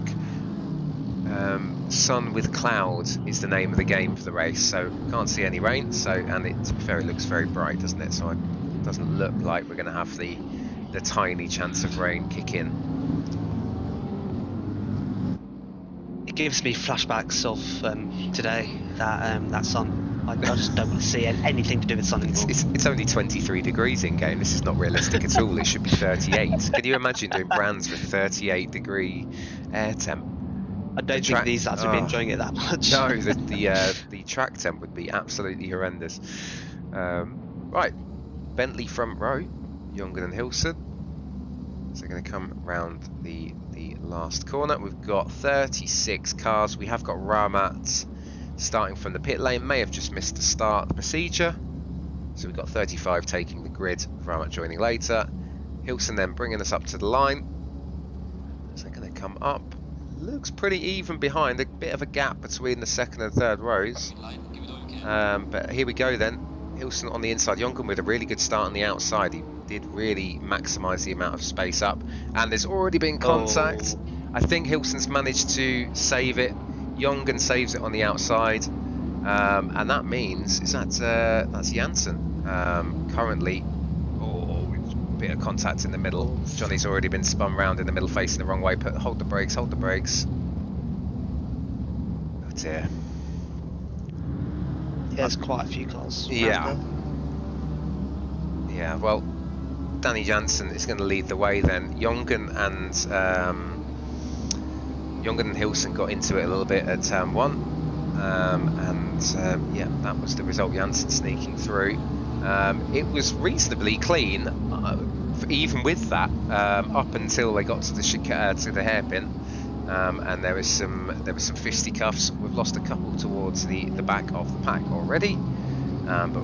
sun with cloud is the name of the game for the race, so can't see any rain. So, and to be fair, it looks very bright, doesn't it? So it doesn't look like we're going to have the tiny chance of rain kick in. It gives me flashbacks of today. That sun. I just don't want to see anything to do with sun anymore. It's only 23 degrees in game. This is not realistic at all. It should be 38. Can you imagine doing brands with 38 degree air temp? I don't think these lads would be enjoying it that much. No, the track temp would be absolutely horrendous. Right, Bentley front row, Jongen and Hilson. So they're going to come round the last corner. We've got 36 cars. We have got Ramat starting from the pit lane. May have just missed the start procedure. So we've got 35 taking the grid. Ramat joining later. Hilson then bringing us up to the line. So they're going to come up. Looks pretty even behind, a bit of a gap between the second and third rows. But here we go then. Hilson on the inside, Jongen with a really good start on the outside. He did really maximise the amount of space up. And there's already been contact. I think Hilson's managed to save it. Jongen saves it on the outside. And that means, that's Janssen currently. Bit of contact in the middle. Johnny's already been spun round in the middle, facing the wrong way. Hold the brakes, hold the brakes. Oh dear. Yeah, there's quite a few cars. Yeah. Yeah, well, Danny Jansen is going to lead the way then. Jongen and Hilson got into it a little bit at turn 1. Yeah, that was the result. Jansen sneaking through. It was reasonably clean, even with that, up until they got to the hairpin, and there was some fisticuffs. We've lost a couple towards the back of the pack already, but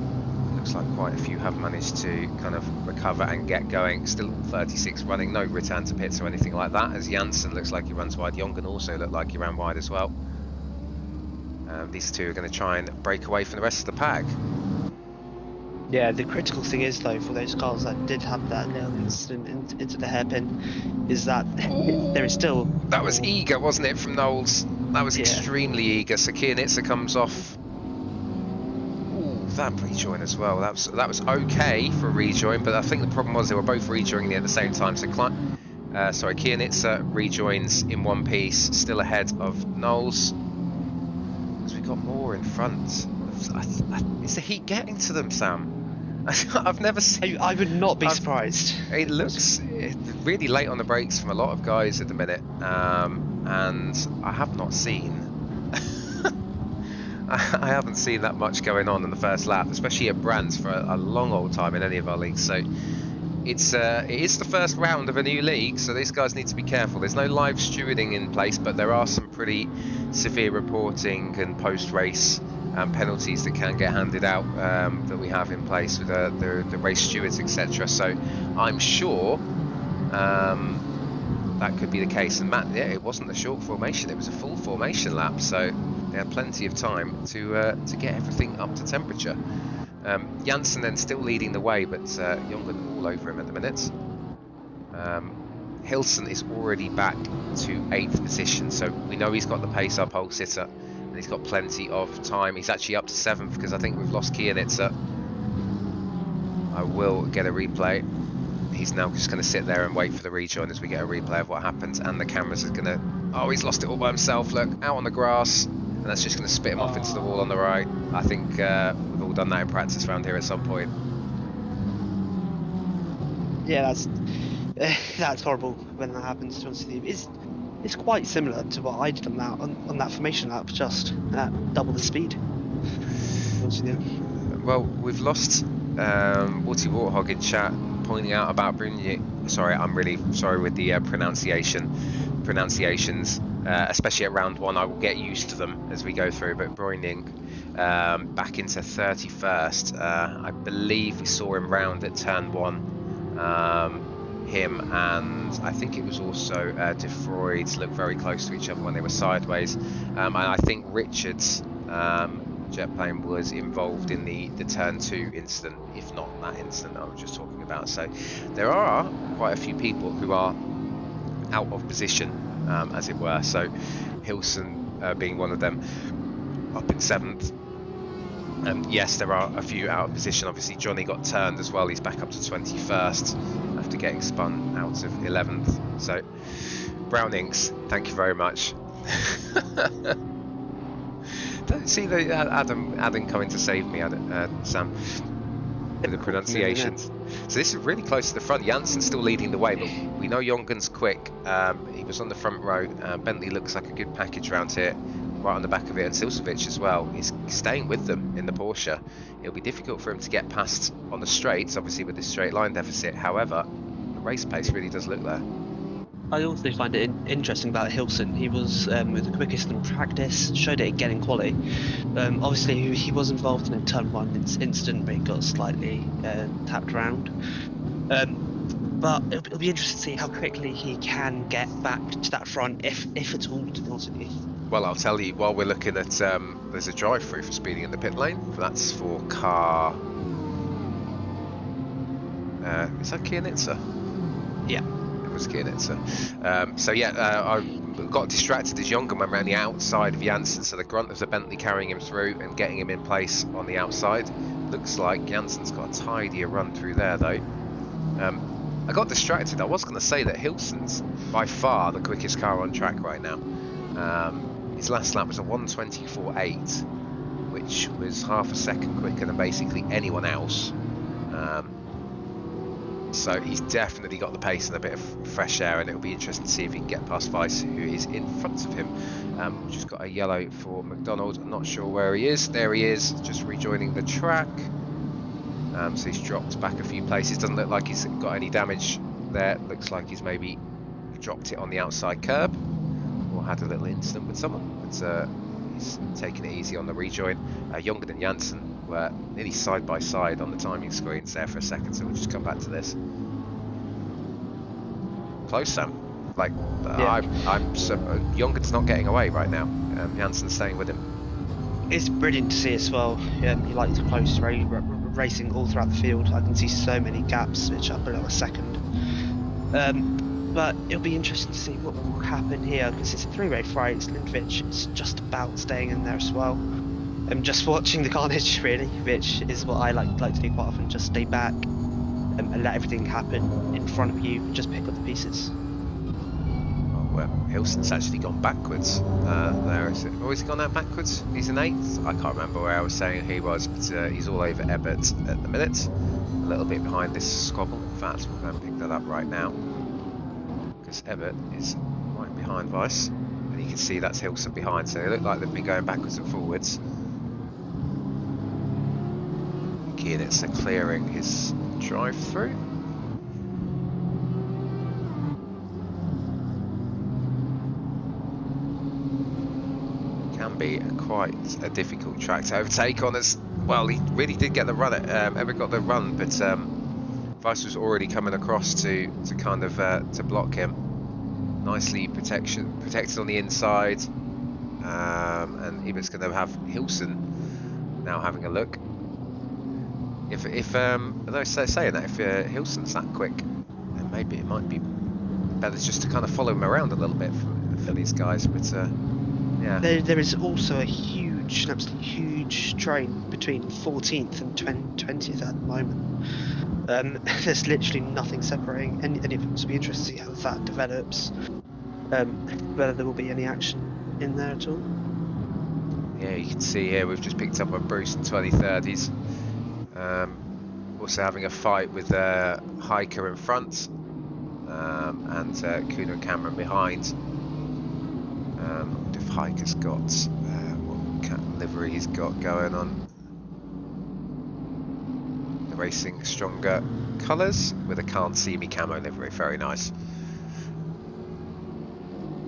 looks like quite a few have managed to kind of recover and get going. Still 36 running, no return to pits or anything like that, as Janssen looks like he runs wide. Jongen also looked like he ran wide as well. These two are going to try and break away from the rest of the pack. Yeah, the critical thing is though, for those cars that did have that little incident into the hairpin, is that there is still... That was eager, wasn't it, from Knowles? That was extremely eager. So Kiernitzer comes off. Ooh, that rejoin as well. That was okay for a rejoin, but I think the problem was they were both rejoining at the same time. So Kiernitzer rejoins in one piece, still ahead of Knowles. Because we've got more in front. Is the heat getting to them, Sam? I've never seen... I would not be surprised. It looks really late on the brakes from a lot of guys at the minute, and I have not seen... I haven't seen that much going on in the first lap, especially at Brands for a long old time in any of our leagues. So it is the first round of a new league, so these guys need to be careful. There's no live stewarding in place, but there are some pretty severe reporting and post-race penalties that can get handed out that we have in place with the race stewards, etc. So I'm sure that could be the case. And Matt, yeah, it wasn't a short formation; it was a full formation lap, so they had plenty of time to get everything up to temperature. Janssen then still leading the way, but Jongen all over him at the minute. Hilson is already back to 8th position, so we know he's got the pace up pole sitter, and he's got plenty of time. He's actually up to 7th because I think we've lost Kiernitzer. I will get a replay. He's now just going to sit there and wait for the rejoin as we get a replay of what happens, and the cameras are going to... Oh, he's lost it all by himself, look, out on the grass, and that's just going to spit him off into the wall on the right. I think we've all done that in practice around here at some point. Yeah, that's horrible when that happens, to be honest with you. It's quite similar to what I did on that formation lap, just at double the speed. To be honest with you. Well, we've lost Warty Warthog in chat pointing out about Brunier. Sorry, I'm really sorry with the pronunciations, especially at round 1. I will get used to them as we go through, but Breuning back into 31st. I believe we saw him round at turn 1. Him and I think it was also De Freud looked very close to each other when they were sideways, and I think Richards jet plane was involved in the turn 2 incident, if not that incident I was just talking about. So there are quite a few people who are out of position, as it were. So Hilson being one of them, up in 7th. Yes, there are a few out of position. Obviously Johnny got turned as well, he's back up to 21st after getting spun out of 11th. So Brownings, thank you very much. Don't see the Adam coming to save me, Sam, with the pronunciations. So this is really close to the front. Janssen's still leading the way, but we know Jongen's quick. He was on the front row. Bentley looks like a good package around here, right on the back of it, and Silsovic as well. He's staying with them in the Porsche. It'll be difficult for him to get past on the straights, obviously with this straight line deficit. However, the race pace really does look there. I also find it interesting about Hilson. He was with the quickest in practice, showed it again in quali. Obviously, he was involved in a turn 1 incident, but he got slightly tapped around. But it'll be interesting to see how quickly he can get back to that front, if at all, to be honest with you. Well, I'll tell you, while we're looking at, there's a drive-through for speeding in the pit lane. That's for car... is that Kiernitzer? Yeah. Was Kiernitzer. So yeah, I got distracted as Jongen went around the outside of Janssen, so the grunt of the Bentley carrying him through and getting him in place on the outside. Looks like Janssen's got a tidier run through there though. I got distracted. I was going to say that Hilson's by far the quickest car on track right now. His last lap was a 1:24.8, which was half a second quicker than basically anyone else. So he's definitely got the pace and a bit of fresh air, and it'll be interesting to see if he can get past Weiss, who is in front of him. Just got a yellow for McDonald. I'm not sure where he is. There he is, just rejoining the track. So he's dropped back a few places. Doesn't look like he's got any damage there. Looks like he's maybe dropped it on the outside curb or had a little incident with someone. But he's taking it easy on the rejoin. Jongert and Janssen were nearly side by side on the timing screens there for a second, so we'll just come back to this. Close, Sam. Like, Yeah. Jongert's not getting away right now. Janssen's staying with him. It's brilliant to see as well. He likes close racing all throughout the field. I can see so many gaps which are below a second. But it'll be interesting to see what will happen here, because it's a three-way fight. Lindvich is just about staying in there as well. I'm just watching the carnage, really, which is what I like to do quite often. Just stay back and let everything happen in front of you. Just pick up the pieces. Well, Hilson's actually gone backwards there. Is it? Oh, has he gone out backwards? He's in 8th? I can't remember where I was saying he was, but he's all over Ebert at the minute. A little bit behind this squabble. In fact, we'll go and pick that up right now, because Ebert is right behind Weiss. And you can see that's Hilson behind, so they look like they've been going backwards and forwards. Kienitz are clearing his drive-through. Be quite a difficult track to overtake on, as well. He really did get the run at Ebert got the run, but Weiss was already coming across to kind of to block him. Nicely protected on the inside, and Ebert's going to have Hilson now having a look. If although saying that, if Hilson's that quick, then maybe it might be better just to kind of follow him around a little bit for these guys, but. Yeah. There is also a huge, an absolutely huge train between 14th and 20th at the moment. There's literally nothing separating any of them, so it'll be interesting to see how that develops. Whether there will be any action in there at all. Yeah, you can see here we've just picked up on Bruce in 23rd. He's also having a fight with Hiker in front, and Kuna and Cameron behind. If Hiker's got what livery he's got going on. The Racing Stronger colours with a Can't See Me camo livery, very nice.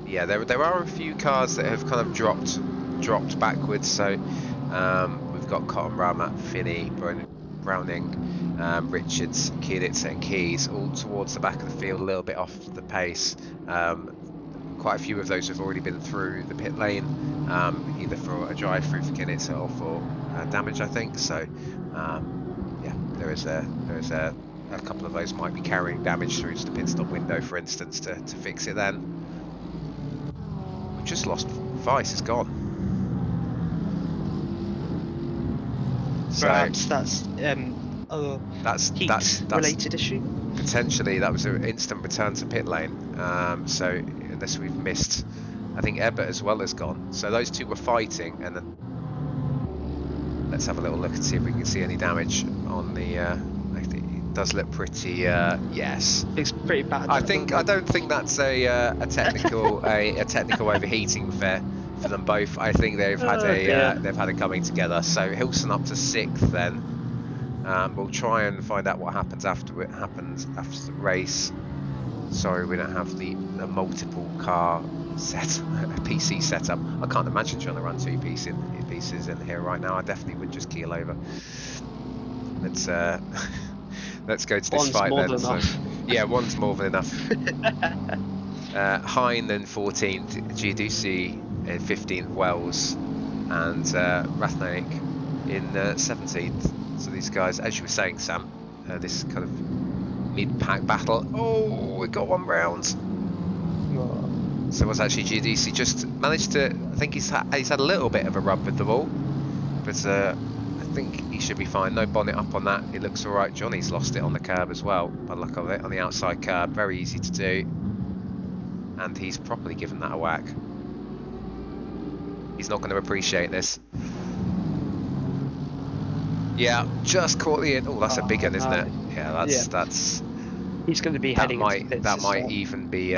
Yeah, there are a few cars that have kind of dropped backwards. So we've got Cotton Ramat, Finney, Browning, Richards, Kieditz and Keys all towards the back of the field, a little bit off the pace. Quite a few of those have already been through the pit lane, either for a drive-through for Kieditz or for damage, I think. So yeah, there is a couple of those might be carrying damage through to the pit stop window, for instance, to fix it. Then we've just lost Weiss, is gone. So perhaps that's heat related issue. Potentially that was an instant return to pit lane. So unless we've missed, I think Ebert as well has gone. So those two were fighting, and then let's have a little look and see if we can see any damage on the. I think it does look pretty. Yes, it's pretty bad. I don't think that's a technical a technical overheating for them both. I think they've had a coming together. So Hilson up to 6th then. We'll try and find out what happens after the race. Sorry, we don't have the multiple car PC setup. I can't imagine trying to run 2 pieces in here right now. I definitely would just keel over. Let's go to this fight then. So, yeah, one's more than enough. Hine in 14th, Giudici in 15th, Wells, and Rathnaik in 17th. So these guys, as you were saying, Sam, this kind of mid-pack battle. Oh, we got one round. So it was actually GDC just managed to. I think he's had a little bit of a rub with the ball, but I think he should be fine. No bonnet up on that. It looks all right. Johnny's lost it on the curb as well, by the look of it, on the outside curb. Very easy to do, and he's properly given that a whack. He's not going to appreciate this. Yeah, just caught the end. Oh, that's a big one, isn't it? Yeah, that's. He's going to be heading. That might even be.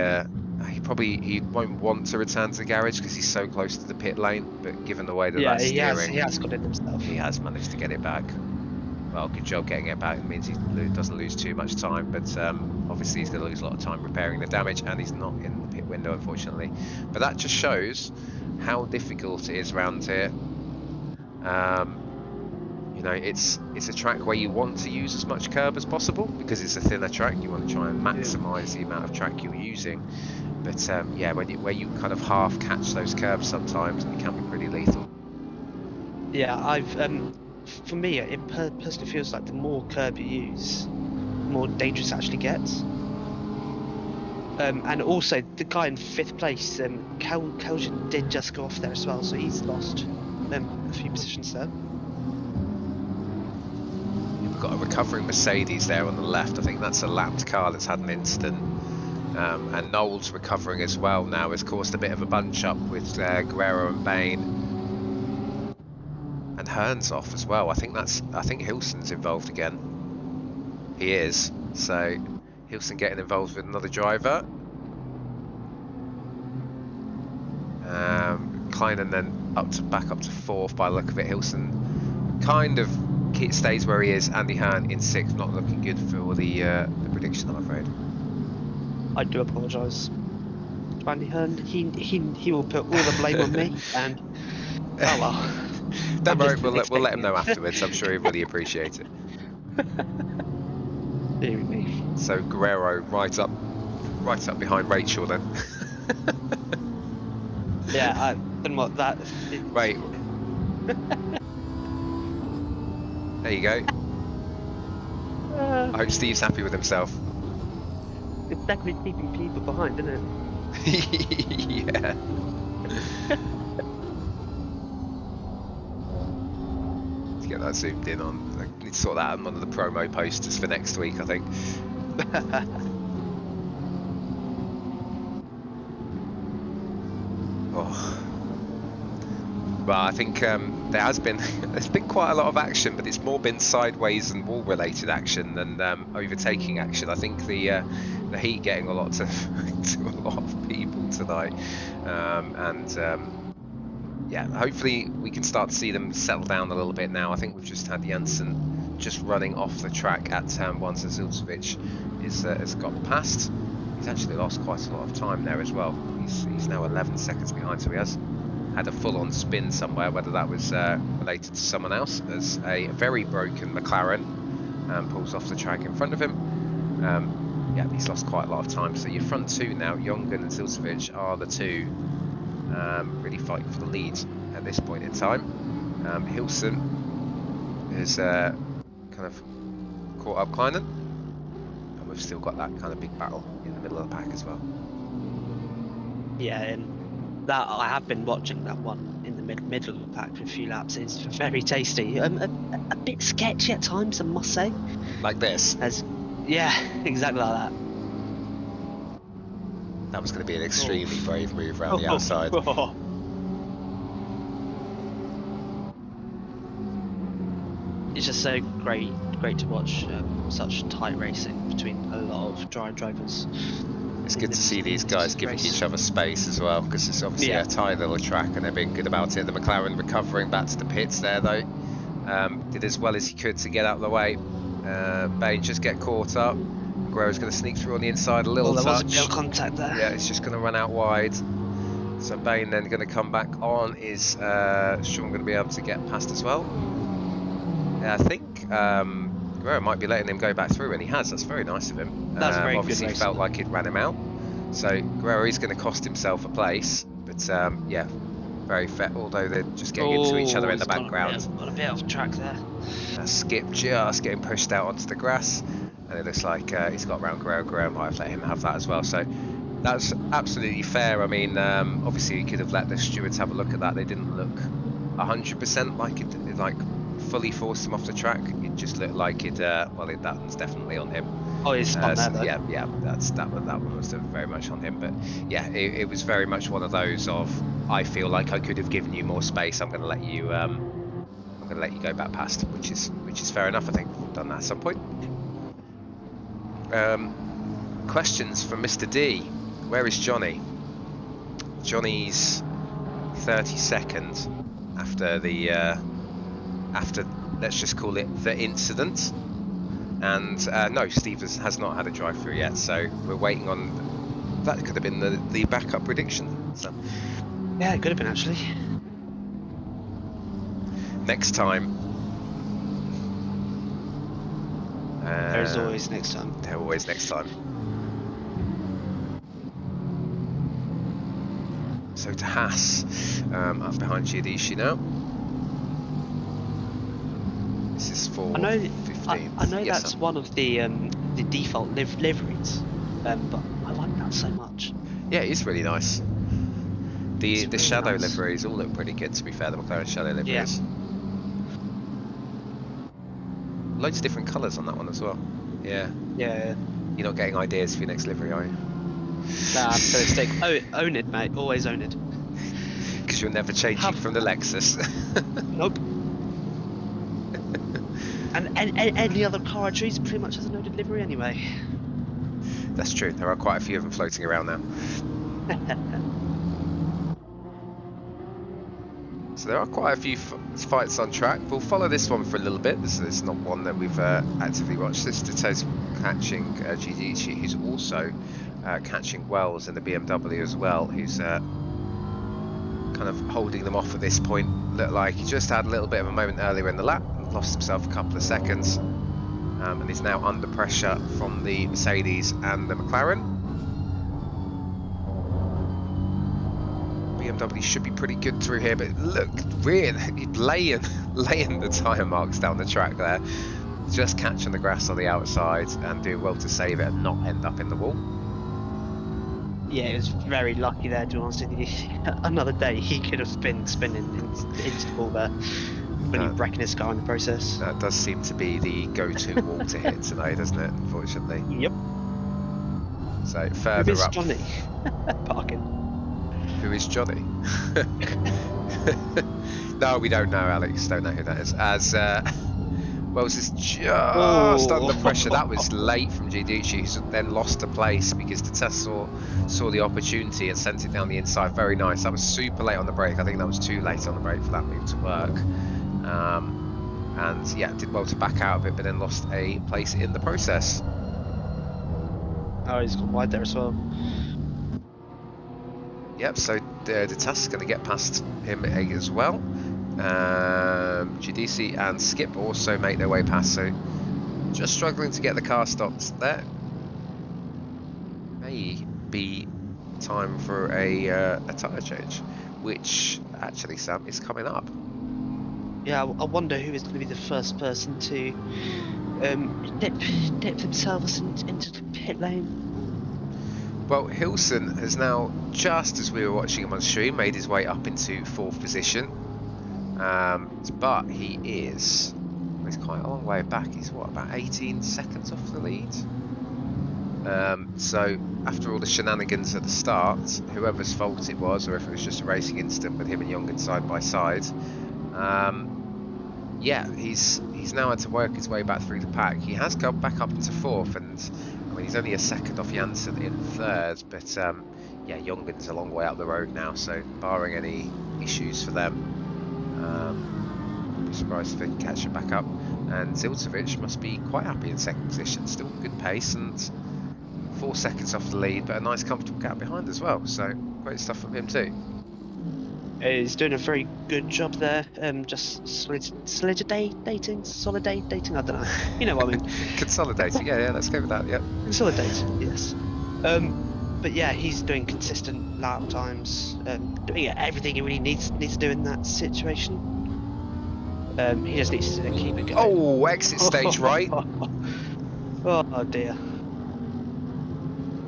He won't want to return to the garage because he's so close to the pit lane. But given the way that that's steering, he has got it himself. He has managed to get it back. well, good job getting it back. It means he doesn't lose too much time, but obviously he's going to lose a lot of time repairing the damage, and he's not in the pit window, unfortunately. But that just shows how difficult it is around here. You know, it's a track where you want to use as much curb as possible because it's a thinner track. You want to try and maximise the amount of track you're using. But yeah, where you kind of half catch those curves sometimes, it can be pretty lethal. Yeah, for me, it personally feels like the more curb you use, the more dangerous it actually gets. And also, the guy in 5th place, Keljan did just go off there as well, so he's lost a few positions there. We've got a recovering Mercedes there on the left. I think that's a lapped car that's had an incident. And Noel's recovering as well now. Has caused a bit of a bunch up with Guerrero and Bain. And Hearn's off as well. I think Hilson's involved again. He is. So Hilson getting involved with another driver. Kleinen then back up to 4th by the look of it. Hilson kind of stays where he is. Andy Hearn in 6th, not looking good for the prediction, I'm afraid. I do apologise to Andy Hearn. He will put all the blame on me, and oh well. Don't worry, we'll let him know afterwards. I'm sure he really appreciate it. Dear me. So Guerrero right up behind Rachel then. Yeah, then what that? Wait. There you go. I hope Steve's happy with himself. It's definitely keeping people behind, isn't it? Yeah. Let's get that zoomed in on. I need to sort that out on one of the promo posters for next week, I think. Oh. Well, I think there's been quite a lot of action, but it's more been sideways and wall-related action than overtaking action. I think the heat getting a lot to a lot of people tonight, yeah, hopefully we can start to see them settle down a little bit now. I think we've just had Janssen just running off the track at turn 1, so Zilcevic has got past. He's actually lost quite a lot of time there as well. He's now 11 seconds behind, so he has had a full-on spin somewhere, whether that was related to someone else, as a very broken McLaren pulls off the track in front of him. Yeah, he's lost quite a lot of time. So your front two now, Jongen and Zilcevic, are the two really fighting for the lead at this point in time. Hilson is kind of caught up Kleinen, and we've still got that kind of big battle in the middle of the pack as well. Yeah, and that I have been watching that one in the middle of the pack for a few laps. It's very tasty. A bit sketchy at times, I must say. Like this? Yeah, exactly like that. That was going to be an extremely brave move around the outside. It's just so great to watch such tight racing between a lot of drivers. It's good to see these guys giving each other space as well, because it's obviously a tight little track and they're being good about it. The McLaren recovering back to the pits there though. Did as well as he could to get out of the way. Bain just get caught up. Guerrero's going to sneak through on the inside a little touch. There was a bit of contact there. Yeah, it's just going to run out wide. So Bain then going to come back on. Is Sean going to be able to get past as well? Yeah, I think Guerrero might be letting him go back through, and he has. That's very nice of him. That's very obviously good felt like he'd ran him out. So Guerrero is going to cost himself a place, but yeah, very fair. Although they're just getting into each other in the background. Got a bit off track there. Skip just getting pushed out onto the grass, and it looks like he's got round Guerrero. Guerrero might have let him have that as well. So that's absolutely fair. I mean, obviously he could have let the stewards have a look at that. They didn't look 100% like it like fully forced him off the track. It just looked like it. That one's definitely on him. Oh, he's spun there though. Yeah, that one was very much on him. But yeah, it was very much one of those of, I feel like I could have given you more space. I'm going to let you go back past, which is fair enough. I think we've done that at some point. Questions from Mr. D. Where is Johnny? Johnny's 32nd after let's just call it the incident. And no, Steve has not had a drive-through yet, so we're waiting on. That could have been the backup prediction. So Yeah, it could have been actually. next time. There's always next time. There always next time. So to Haas, up behind Giudici now. This is for 15th. I know Yes, that's sir. one of the default liveries, but I like that so much. Yeah, it is really nice. The really shadow nice. liveries all look pretty good, to be fair, the McLaren shadow liveries. Loads of different colours on that one as well. Yeah. Yeah. You're not getting ideas for your next livery, are you? Nah, I'm gonna stick. Own it, mate. Always own it. Because you're never changing from the Lexus. Nope. And any other car I choose pretty much has a noted livery anyway. That's true. There are quite a few of them floating around now. So there are quite a few fights on track. We'll follow this one for a little bit. This is not one that we've actively watched. This is catching Giudici, who's also catching Wells in the BMW as well, who's kind of holding them off at this point. Looked like he just had a little bit of a moment earlier in the lap and lost himself a couple of seconds, and he's now under pressure from the Mercedes and the McLaren. BMW should be pretty good through here, but look, really laying the tyre marks down the track there, just catching the grass on the outside and doing well to save it and not end up in the wall. Yeah, it was very lucky there, to be honest with you. Another day he could have been spinning into the wall there, when you're wrecking his car in the process. That does seem to be the go-to wall to hit today, doesn't it? Unfortunately. Yep. So further Who is up. Johnny? Parking. Who is Johnny? No, we don't know, Alex. Don't know who that is. As Wells is just under pressure. That was late from Giudici, who's then lost a place because the test saw the opportunity and sent it down the inside. Very nice. That was super late on the brake. I think that was too late on the brake for that move to work. And yeah, did well to back out of it, but then lost a place in the process. Oh, he's gone wide there as well. Yep, so the Tass is going to get past him as well. Giudici and Skip also make their way past, so just struggling to get the car stopped there. May be time for a tyre change, which actually, Sam, is coming up. Yeah, I wonder who is going to be the first person to dip themselves into the pit lane. Well, Hilson has now, just as we were watching him on stream, made his way up into 4th position. But he's quite a long way back. He's what, about 18 seconds off the lead? So after all the shenanigans at the start, whoever's fault it was, or if it was just a racing incident with him and Youngin side by side, yeah, he's now had to work his way back through the pack. He has got back up into 4th, and I mean, he's only a second off Janssen in 3rd, but yeah, Youngin's a long way up the road now, so barring any issues for them, I'd be surprised if they can catch him back up. And Ziltovic must be quite happy in 2nd position, still good pace, and 4 seconds off the lead, but a nice comfortable gap behind as well, so great stuff from him too. He's doing a very good job there, just consolidating, I don't know, you know what I mean. Consolidating, yeah, let's go with that, yep. Consolidate, yes. But yeah, he's doing consistent lap times, doing everything he really needs to do in that situation. He just needs to keep it going. Oh, exit stage right. Oh dear.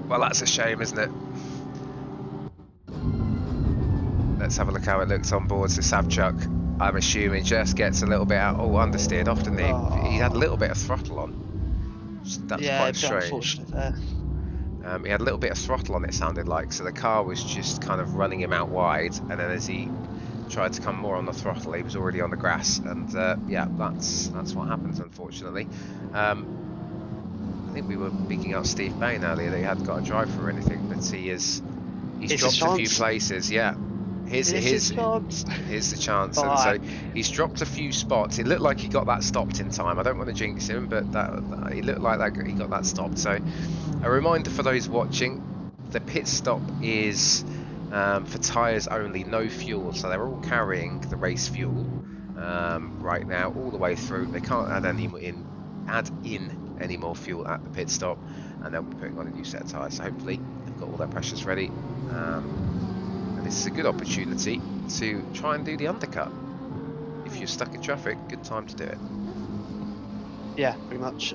Well, that's a shame, isn't it? Let's have a look how it looks on board. So Savchuk, I'm assuming, just gets a little bit out. Oh, understeered. Often he had a little bit of throttle on. That's quite strange. Unfortunate there. He had a little bit of throttle on, it sounded like. So the car was just kind of running him out wide, and then as he tried to come more on the throttle, he was already on the grass. And yeah, that's what happens, unfortunately. I think we were bigging up Steve Bain earlier that he hadn't got a driver or anything, but he's dropped a few places. Yeah. Here's Here's chance. Here's the chance. And so he's dropped a few spots. It looked like he got that stopped in time. I don't want to jinx him, but that he looked like that he got that stopped. So a reminder for those watching: the pit stop is for tyres only, no fuel. So they're all carrying the race fuel right now, all the way through. They can't add in any more fuel at the pit stop, and they'll be putting on a new set of tyres. So hopefully they've got all their pressures ready. And this is a good opportunity to try and do the undercut. If you're stuck in traffic, good time to do it. Yeah, pretty much.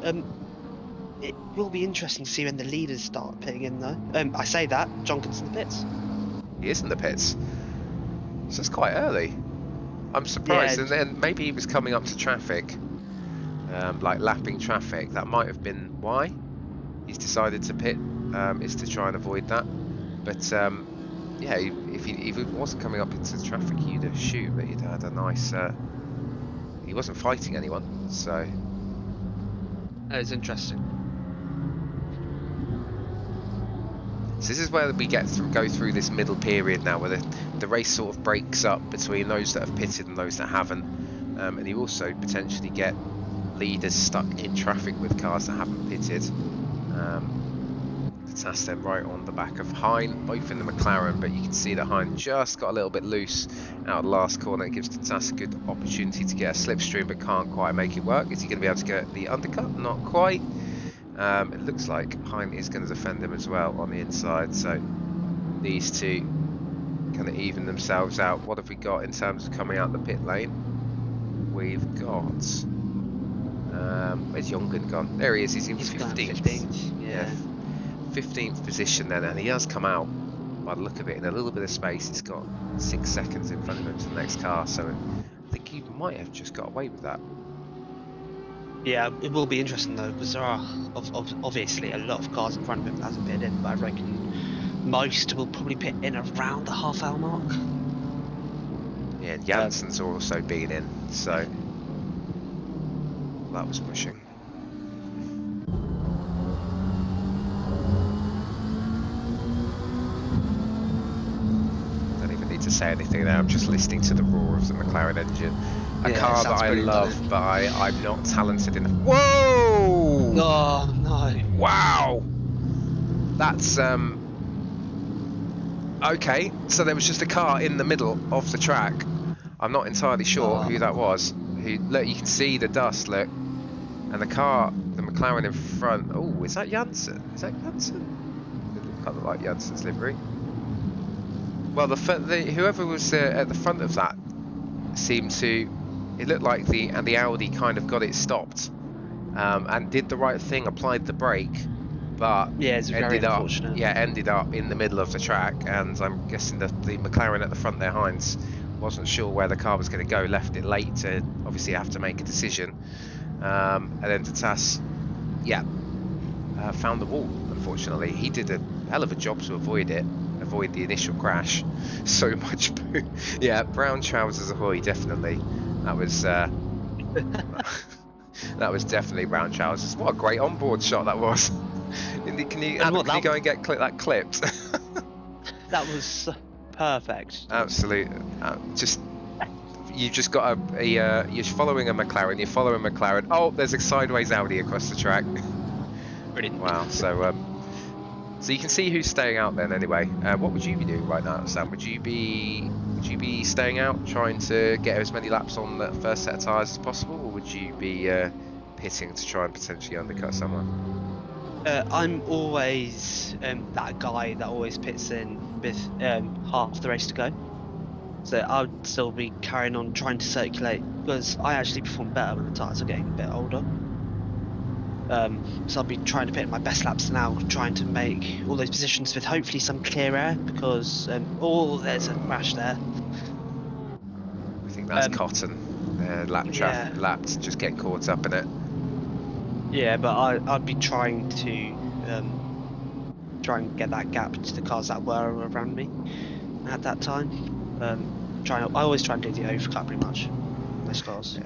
It will be interesting to see when the leaders start pitting in, though. I say that Jonkin's in the pits. He is in the pits, so it's quite early. I'm surprised, Yeah. and then maybe he was coming up to traffic, like lapping traffic. That might have been why he's decided to pit, is to try and avoid that. But yeah, if he wasn't coming up into traffic, you'd assume that he'd had a nice. He wasn't fighting anyone, so. That is interesting. So this is where we go through this middle period now, where the race sort of breaks up between those that have pitted and those that haven't, and you also potentially get leaders stuck in traffic with cars that haven't pitted. Tass then right on the back of Hein, both in the McLaren, but you can see that Hein just got a little bit loose out of the last corner. It gives Tass a good opportunity to get a slipstream, but can't quite make it work. Is he going to be able to get the undercut? Not quite. It looks like Hein is going to defend him as well on the inside, so these two kind of even themselves out. What have we got in terms of coming out the pit lane? We've got where's Jonkin gone? There he is. He's in 15th. Yeah. 15th position then, and he has come out by the look of it in a little bit of space. He's got 6 seconds in front of him to the next car, so I think he might have just got away with that. Yeah, it will be interesting though, because there are obviously a lot of cars in front of him that hasn't pitted in, but I reckon most will probably pit in around the half-hour mark. Yeah, and Janssen's also been in, so that was pushing. Don't even need to say anything there, I'm just listening to the roar of the McLaren engine. A car that I love, but I'm not talented enough. Whoa! Oh no! Wow! That's okay. So there was just a car in the middle of the track. I'm not entirely sure who that was. Look, you can see the dust. Look, and the car, the McLaren in front. Oh, is that Janssen? Is that Janssen? It doesn't look like Janssen's livery. Well, whoever was at the front of that seemed to. It looked like the Audi kind of got it stopped, and did the right thing, applied the brake, but yeah, it's very unfortunate. ended up in the middle of the track, and I'm guessing that the McLaren at the front there, Heinz, wasn't sure where the car was going to go, left it late to obviously have to make a decision, and then Tass, found the wall. Unfortunately, he did a hell of a job to avoid the initial crash. So much, yeah, brown trousers ahoy, definitely. That was that was definitely brown trousers. What a great onboard shot that was. Can you go and get that clipped? That was perfect. Absolutely. You've just got you're following a McLaren. You're following a McLaren. Oh, there's a sideways Audi across the track. Brilliant. Wow. So you can see who's staying out then. Anyway, what would you be doing right now, Sam? Would you be staying out, trying to get as many laps on the first set of tyres as possible, or would you be pitting to try and potentially undercut someone? I'm always that guy that always pits in with half the race to go. So I would still be carrying on trying to circulate, because I actually perform better when the tyres are getting a bit older. So I'll be trying to pit my best laps now, trying to make all those positions with hopefully some clear air, because there's a crash there. I think that's Cotton. Lapped, just getting caught up in it. Yeah, but I'd be trying to try and get that gap to the cars that were around me at that time. I always try and do the overcut pretty much. most cars.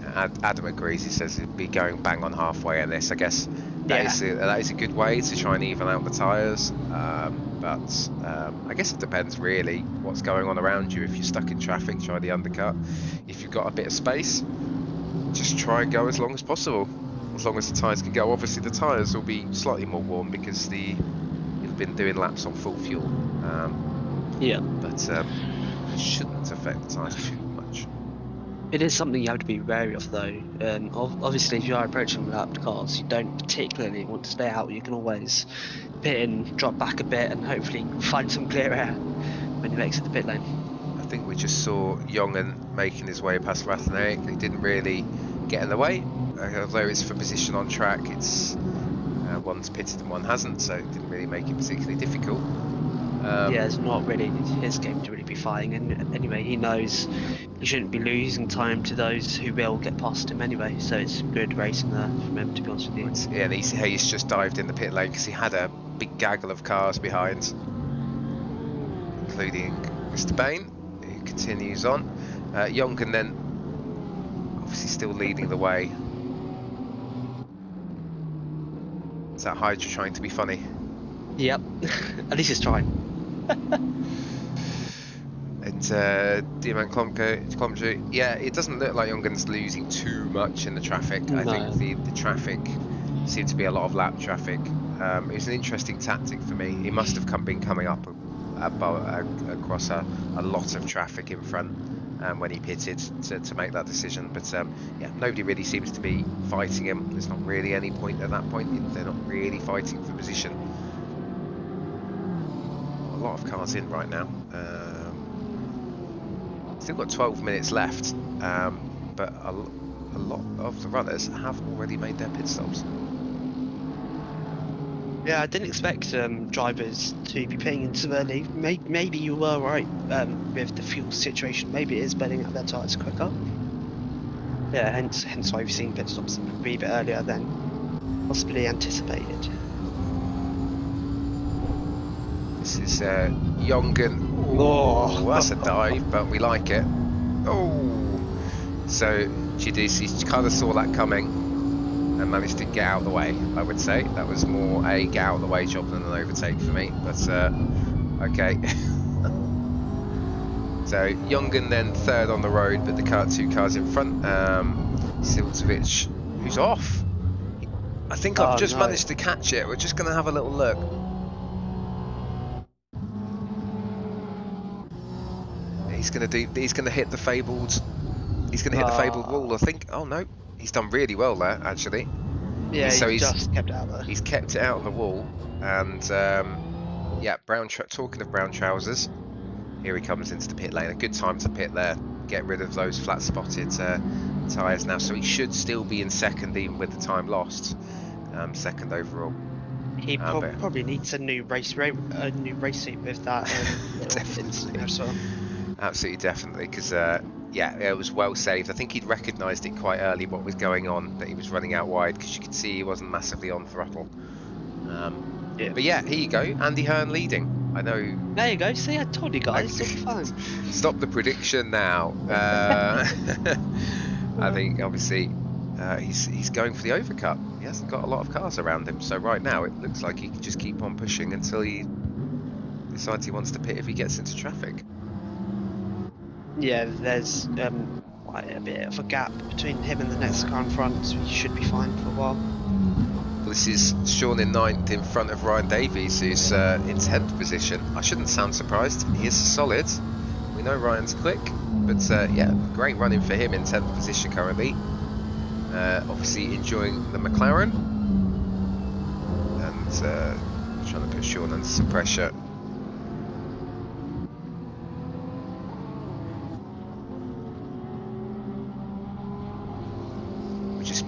Adam agrees. He says he'd be going bang on halfway in this. I guess that Yeah. is a good way to try and even out the tyres. But I guess it depends really what's going on around you. If you're stuck in traffic, try the undercut. If you've got a bit of space, just try and go as long as possible. As long as the tyres can go. Obviously the tyres will be slightly more worn because you've been doing laps on full fuel. But it shouldn't affect the tyres too much. It is something you have to be wary of, though. Obviously, if you are approaching lapped cars, you don't particularly want to stay out. You can always pit in, drop back a bit, and hopefully find some clear air when you exit the pit lane. I think we just saw Jongen making his way past Ratheneric. He didn't really get in the way, although it's for position on track. It's one's pitted and one hasn't, so it didn't really make it particularly difficult. Yeah, it's not really his game to really be fighting, and anyway, he knows he shouldn't be losing time to those who will get past him anyway. So it's good racing there from him, to be honest with you. Yeah, and he's just dived in the pit lane because he had a big gaggle of cars behind, including Mr. Bain, who continues on. Jongen then obviously still leading the way. Is that Hydra trying to be funny? Yep, at least he's trying. And Diamant Klomju, yeah, it doesn't look like Jongen's losing too much in the traffic. No. I think the traffic seemed to be a lot of lap traffic. It was an interesting tactic for me. He must have been coming up across a lot of traffic in front when he pitted to make that decision. But yeah, nobody really seems to be fighting him. There's not really any point at that point. They're not really fighting for position. A lot of cars in right now. Still got 12 minutes left, but a lot of the runners have already made their pit stops. Yeah, I didn't expect drivers to be pitting in so early. Maybe you were right with the fuel situation. Maybe it is burning out their tyres quicker. Yeah, hence why we've seen pit stops a wee bit earlier than possibly anticipated. This is Jongen. Oh, that's a dive, but we like it. Oh, so GDC kind of saw that coming and managed to get out of the way. I would say that was more a get out of the way job than an overtake for me. But okay. So Jongen then third on the road, but the two cars in front. Siltovic, who's off. I think I've just managed to catch it. We're just going to have a little look. He's going to hit the fabled. He's going to hit the fabled wall. I think. Oh no, he's done really well there actually. Yeah, he's just kept it out there. He's kept it out of the wall, and yeah, talking of brown trousers, here he comes into the pit lane. A good time to pit there. Get rid of those flat-spotted tyres now. So he should still be in second, even with the time lost. Second overall. He probably needs a new race suit with that definitely. as well. Absolutely, definitely, because yeah, it was well saved. I think he'd recognised it quite early what was going on, that he was running out wide, because you could see he wasn't massively on throttle. Yeah. But yeah, here you go, Andy Hearn leading. I know. There you go. See, I told you guys, it'll be fine. Stop the prediction now. I think obviously he's going for the overcut. He hasn't got a lot of cars around him, so right now it looks like he can just keep on pushing until he decides he wants to pit if he gets into traffic. Yeah, there's quite a bit of a gap between him and the next car in front, so he should be fine for a while. This is Sean in 9th in front of Ryan Davies, who's in 10th position. I shouldn't sound surprised. He is solid. We know Ryan's quick, but yeah, great running for him in 10th position currently. Obviously enjoying the McLaren and trying to put Sean under some pressure.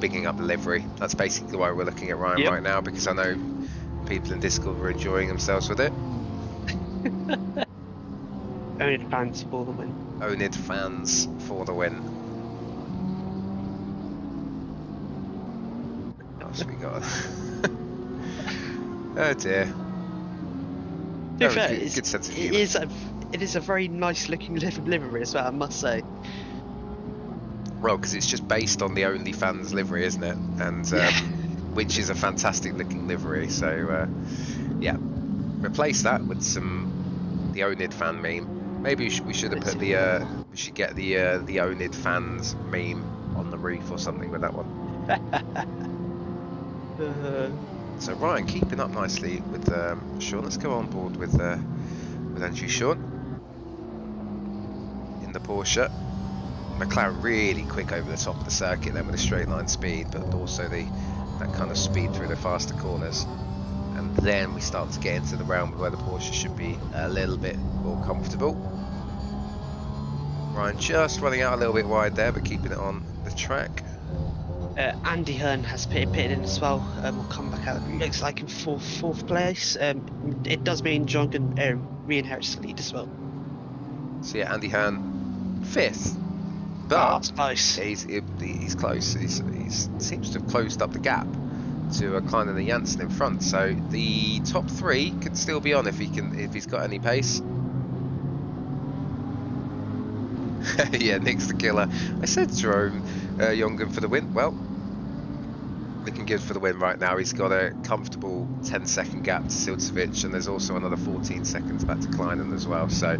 Bigging up the livery. That's basically why we're looking at Ryan right now, because I know people in Discord were enjoying themselves with it. oNiD fans for the win. oNiD fans for the win. What else we got? Oh dear. To be fair, good sense of humour. It is a very nice looking livery as well, I must say. Well, because it's just based on the OnlyFans livery, isn't it? And which is a fantastic looking livery. So yeah, replace that with the oNiD fan meme. Maybe we should have put the we should get the oNiD fans meme on the roof or something with that one. So Ryan, keeping up nicely with Sean. Let's go on board with Andrew Sean in the Porsche. McLaren really quick over the top of the circuit then with a straight line speed, but also that kind of speed through the faster corners. And then we start to get into the realm where the Porsche should be a little bit more comfortable. Ryan just running out a little bit wide there, but keeping it on the track. Andy Hearn has pitted in as well. Will come back out. Looks like in fourth place. It does mean John can re-inherits the lead as well. So yeah, Andy Hearn 5th. But close. He's close. He seems to have closed up the gap to Klein and Janssen in front. So the top 3 could still be on if he's got any pace. Yeah, Nick's the killer. I said Jerome Jongen for the win. Well, looking good for the win right now. He's got a comfortable 10-second gap to Silcevic, and there's also another 14 seconds back to Kleinen as well. So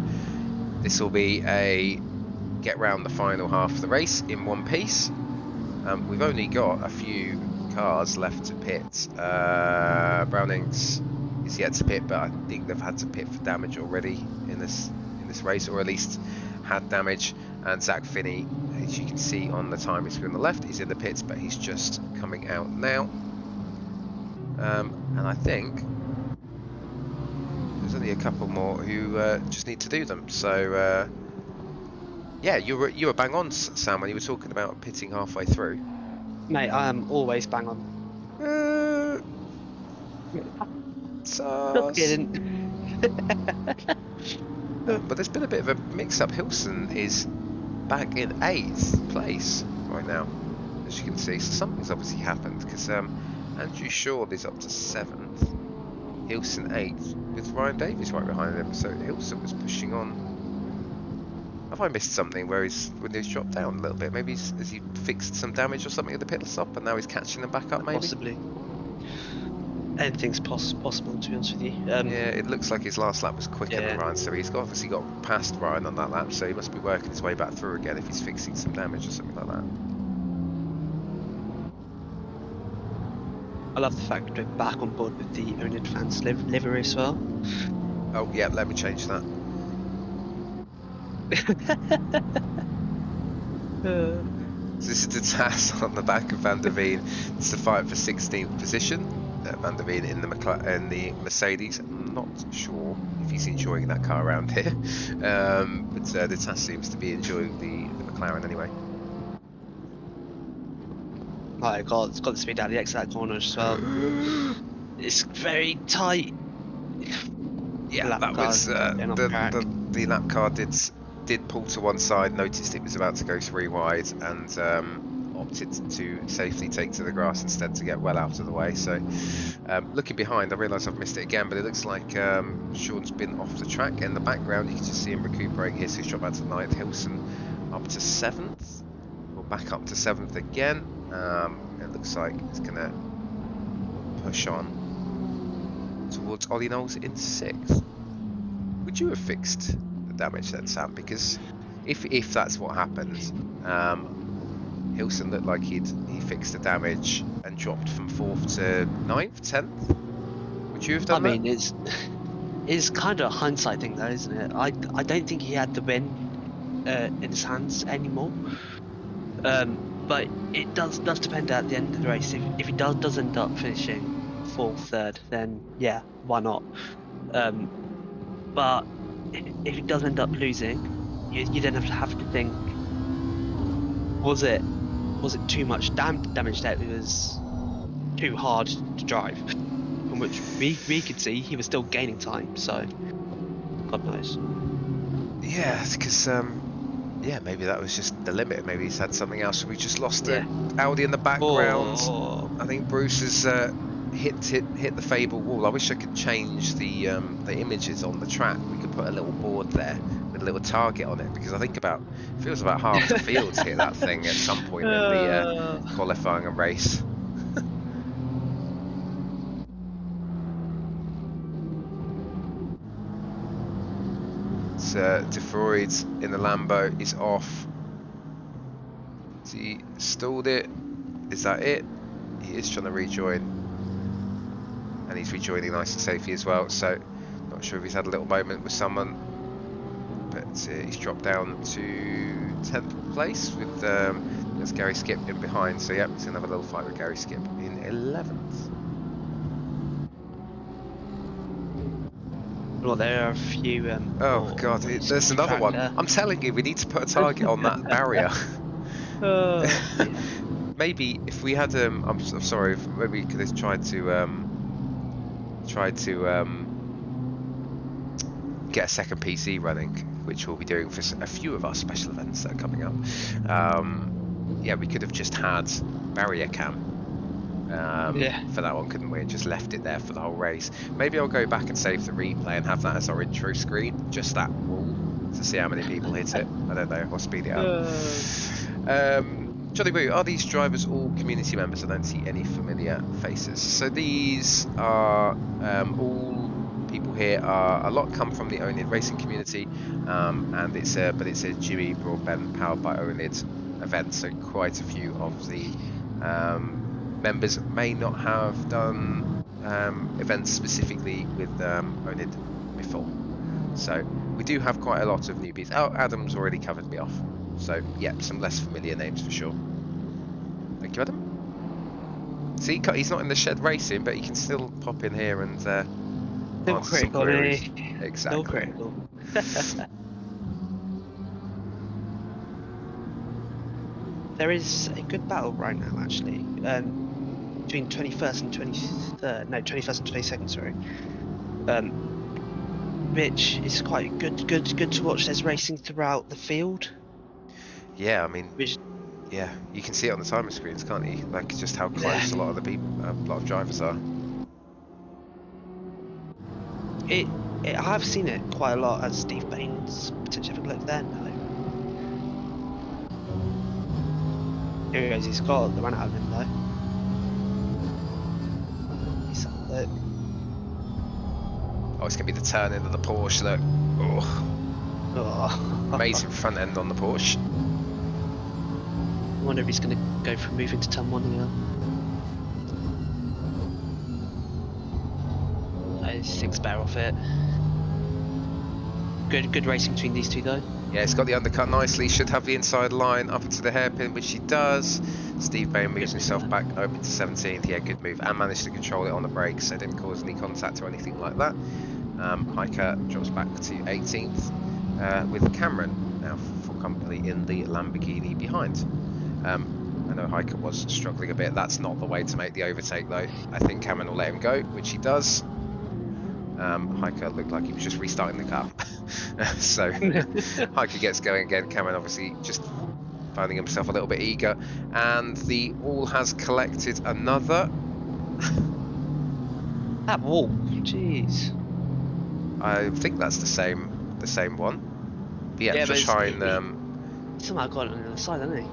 this will be a get round the final half of the race in one piece. We've only got a few cars left to pit. Brownings is yet to pit, but I think they've had to pit for damage already in this race, or at least had damage. And Zach Finney, as you can see on the timing screen on the left, is in the pits, but he's just coming out now. And I think there's only a couple more who just need to do them. So yeah, you were bang on, Sam, when you were talking about pitting halfway through. Mate, I am always bang on. Just kidding. But there's been a bit of a mix-up. Hilson is back in 8th place right now, as you can see. So something's obviously happened, because Andrew Shaw is up to 7th, Hilson 8th, with Ryan Davies right behind him. So Hilson was pushing on. Have I missed something when he's dropped down a little bit? Maybe has he fixed some damage or something at the pit stop, and now he's catching them back up, maybe? Possibly. Anything's possible, to be honest with you. Yeah, it looks like his last lap was quicker than Ryan, so he's obviously got past Ryan on that lap, so he must be working his way back through again if he's fixing some damage or something like that. I love the fact that we're back on board with the oNiD fans livery as well. Oh yeah, let me change that. So this is the TAS on the back of Van der Veen. It's the fight for 16th position. Van der Veen in the Mercedes. I'm not sure if he's enjoying that car around here, but the TAS seems to be enjoying the McLaren anyway. My God, it's got the speed out the exit that corner as well. It's very tight. Yeah, that was the lap car did pull to one side, noticed it was about to go 3 wide, and opted to safely take to the grass instead to get well out of the way. So looking behind, I realise I've missed it again, but it looks like Sean's been off the track. In the background you can just see him recuperating here, so he's dropped out to 9th. Hilson up to 7th, or back up to 7th again. It looks like it's going to push on towards Ollie Knowles in 6th. Would you have fixed the damage then, Sam? Because if that's what happened, Hilson looked like he fixed the damage and dropped from 4th to 9th, 10th. Would you have done that? I mean, it's kind of a hindsight thing though, isn't it? I don't think he had the win in his hands anymore. But it does depend at the end of the race. If he does end up finishing 4th, 3rd, then yeah, why not? But if he does end up losing, you then have to think: was it too much damage that it was too hard to drive? From which we could see he was still gaining time. So God knows. Yeah, because yeah, maybe that was just the limit. Maybe he's had something else. We just lost the Audi in the background. I think Bruce has hit the Fable wall. I wish I could change the images on the track. We could put a little board there with a little target on it, because I think feels about half the fields hit that thing at some point in the qualifying and race. So De Freud in the Lambo is off. Has he stalled it? Is that it? He is trying to rejoin, and he's rejoining nice and safely as well. So not sure if he's had a little moment with someone, but he's dropped down to 10th place with there's Gary Skip in behind. So yeah, he's gonna have a little fight with Gary Skip in 11th. Well, there are a few. Oh god, there's another one. I'm telling you, we need to put a target on that barrier. Maybe if we had I'm sorry, maybe we could have tried to get a second PC running, which we'll be doing for a few of our special events that are coming up. Yeah, we could have just had barrier cam for that one, couldn't we? And just left it there for the whole race. Maybe I'll go back and save the replay and have that as our intro screen, just that wall, to see how many people hit it. I don't know, I'll speed it up. Johnny Boo, are these drivers all community members? I don't see any familiar faces. So these are all people here. A lot come from the oNiD racing community, and it's a GE Broadbent powered by oNiD event. So quite a few of the members may not have done events specifically with oNiD before. So we do have quite a lot of newbies. Oh, Adam's already covered me off. So yeah, some less familiar names for sure. Thank you, Adam. See, he's not in the shed racing, but he can still pop in here and answer some queries. Exactly. No critical. There is a good battle right now, actually, between 21st and 23rd. No, 21st and 22nd. Sorry. Which is quite good to watch. There's racing throughout the field. Yeah, I mean, yeah, you can see it on the timer screens, can't you? Like just how close a lot of the people, a lot of drivers are. I've seen it quite a lot as Steve Bain's potentially having a look there now. Here he goes, he's got the run out of him though. He's up there. Oh, it's gonna be the turn into the Porsche. Look, amazing front end on the Porsche. I wonder if he's going to go for moving to turn 1 here. I think better off it. Good racing between these two though. Yeah, it's got the undercut nicely. Should have the inside line up into the hairpin, which he does. Steve Bain moves himself back open to 17th. Yeah, good move, and managed to control it on the brakes, so didn't cause any contact or anything like that. Hiker drops back to 18th with Cameron now for company in the Lamborghini behind. I know Hiker was struggling a bit. That's not the way to make the overtake though. I think Cameron will let him go, which he does. Hiker looked like he was just restarting the car. So Hiker gets going again. Cameron obviously just finding himself a little bit eager, and the wall has collected another. That wall, jeez. I think that's the same one. But yeah, Josh Hine. Somehow got it on the other side, hasn't he?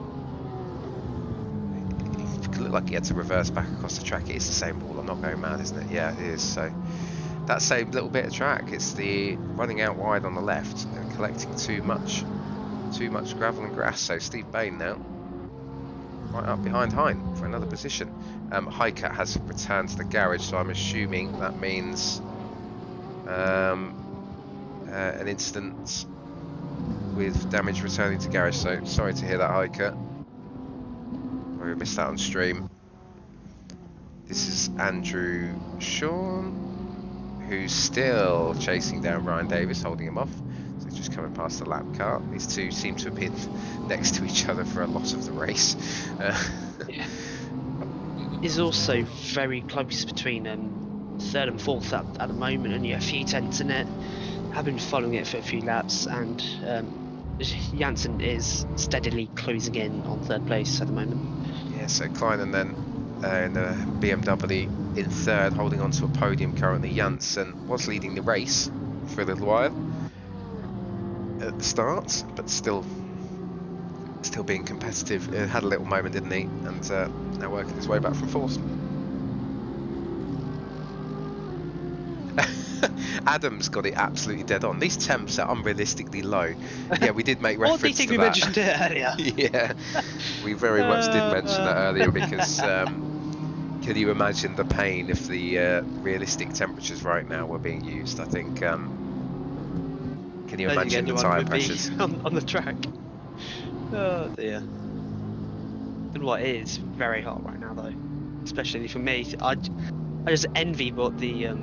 It looked like he had to reverse back across the track. It is the same wall. I'm not going mad, isn't it? Yeah, it is. So that same little bit of track. It's the running out wide on the left and collecting too much gravel and grass. So Steve Bain now right up behind Hine for another position. Hiker has returned to the garage, so I'm assuming that means an incident with damage returning to garage. So sorry to hear that, Hiker. We missed that on stream. This is Andrew Sean, who's still chasing down Ryan Davis, holding him off. So he's just coming past the lap car. These two seem to have been next to each other for a lot of the race. Yeah. Is also very close between third and fourth at the moment, and a few tenths in it. Have been following it for a few laps, and Janssen is steadily closing in on third place at the moment. Yeah, so Kleinen then in the BMW in third, holding on to a podium currently. Janssen was leading the race for a little while. at the start, but still being competitive. It had a little moment, didn't he? And now working his way back from fourth. Adam's got it absolutely dead on. These temps are unrealistically low. Yeah, we did make reference do you think to we that. mentioned it earlier? Yeah, we very much did mention that earlier because can you imagine the pain if the realistic temperatures right now were being used? I think. Can you imagine the tyre pressures on the track? Oh dear. And what is very hot right now, though, especially for me. I just envy what the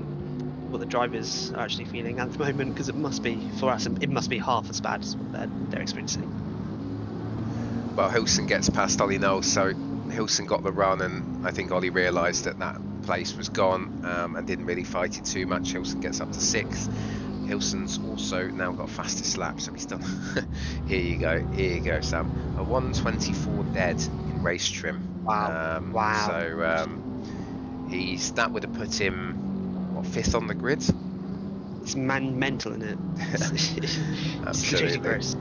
drivers are actually feeling at the moment, because it must be, for us, it must be half as bad as what they're experiencing. Well, Hilson gets past Ollie Knowles, so Hilson got the run, and I think Ollie realised that place was gone and didn't really fight it too much. Hilson gets up to 6th. Hilson's also now got fastest lap, so he's done. Here you go, Sam. A 1:24 dead in race trim. Wow. Wow. So that would have put him, what, 5th on the grid? It's mental, isn't it? Absolutely. Gross.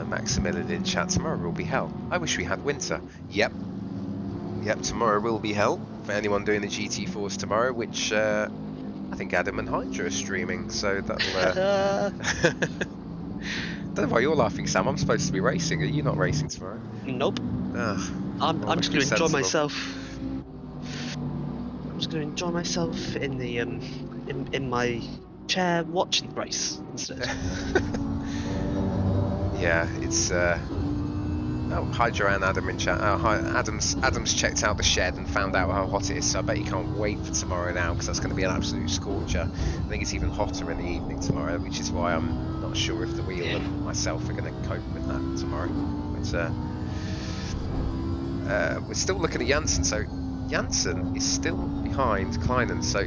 Maximilian in chat, tomorrow will be hell. I wish we had winter. Yep, tomorrow will be hell for anyone doing the GT4s tomorrow, which I think Adam and Hydra are streaming, so that'll... Don't know why you're laughing, Sam. I'm supposed to be racing. Are you not racing tomorrow? Nope. I'm just going to enjoy myself. I'm just going to enjoy myself in the in my chair watching the race instead. Yeah, it's Hydra and Adam in chat. Adam's checked out the shed and found out how hot it is, so I bet he can't wait for tomorrow now, because that's going to be an absolute scorcher. I think it's even hotter in the evening tomorrow, which is why I'm not sure if the wheel and myself are going to cope with that tomorrow. But we're still looking at Janssen, so Janssen is still behind Kleinen, so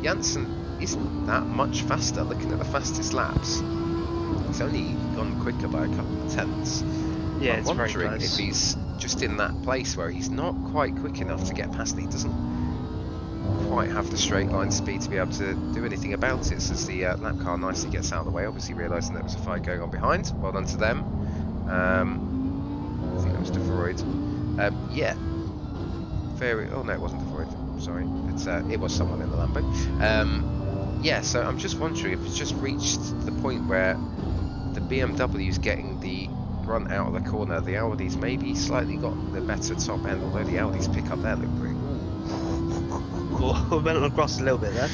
Janssen isn't that much faster. Looking at the fastest laps, he's only gone quicker by a couple of tenths. Yeah, I'm it's very wondering close. if he's just in that place where he's not quite quick enough to get past it. He doesn't quite have the straight line speed to be able to do anything about it. So as the lap car nicely gets out of the way, obviously realising there was a fight going on behind. Well done to them. I think that was De Vroid. Yeah. Oh no, it wasn't De Vroid. Sorry. It was someone in the Lambo. Yeah, so I'm just wondering if it's just reached the point where the BMW's getting the run out of the corner. The Audis maybe slightly got the better top end, although the Audis pick up there look pretty. We went across a little bit there.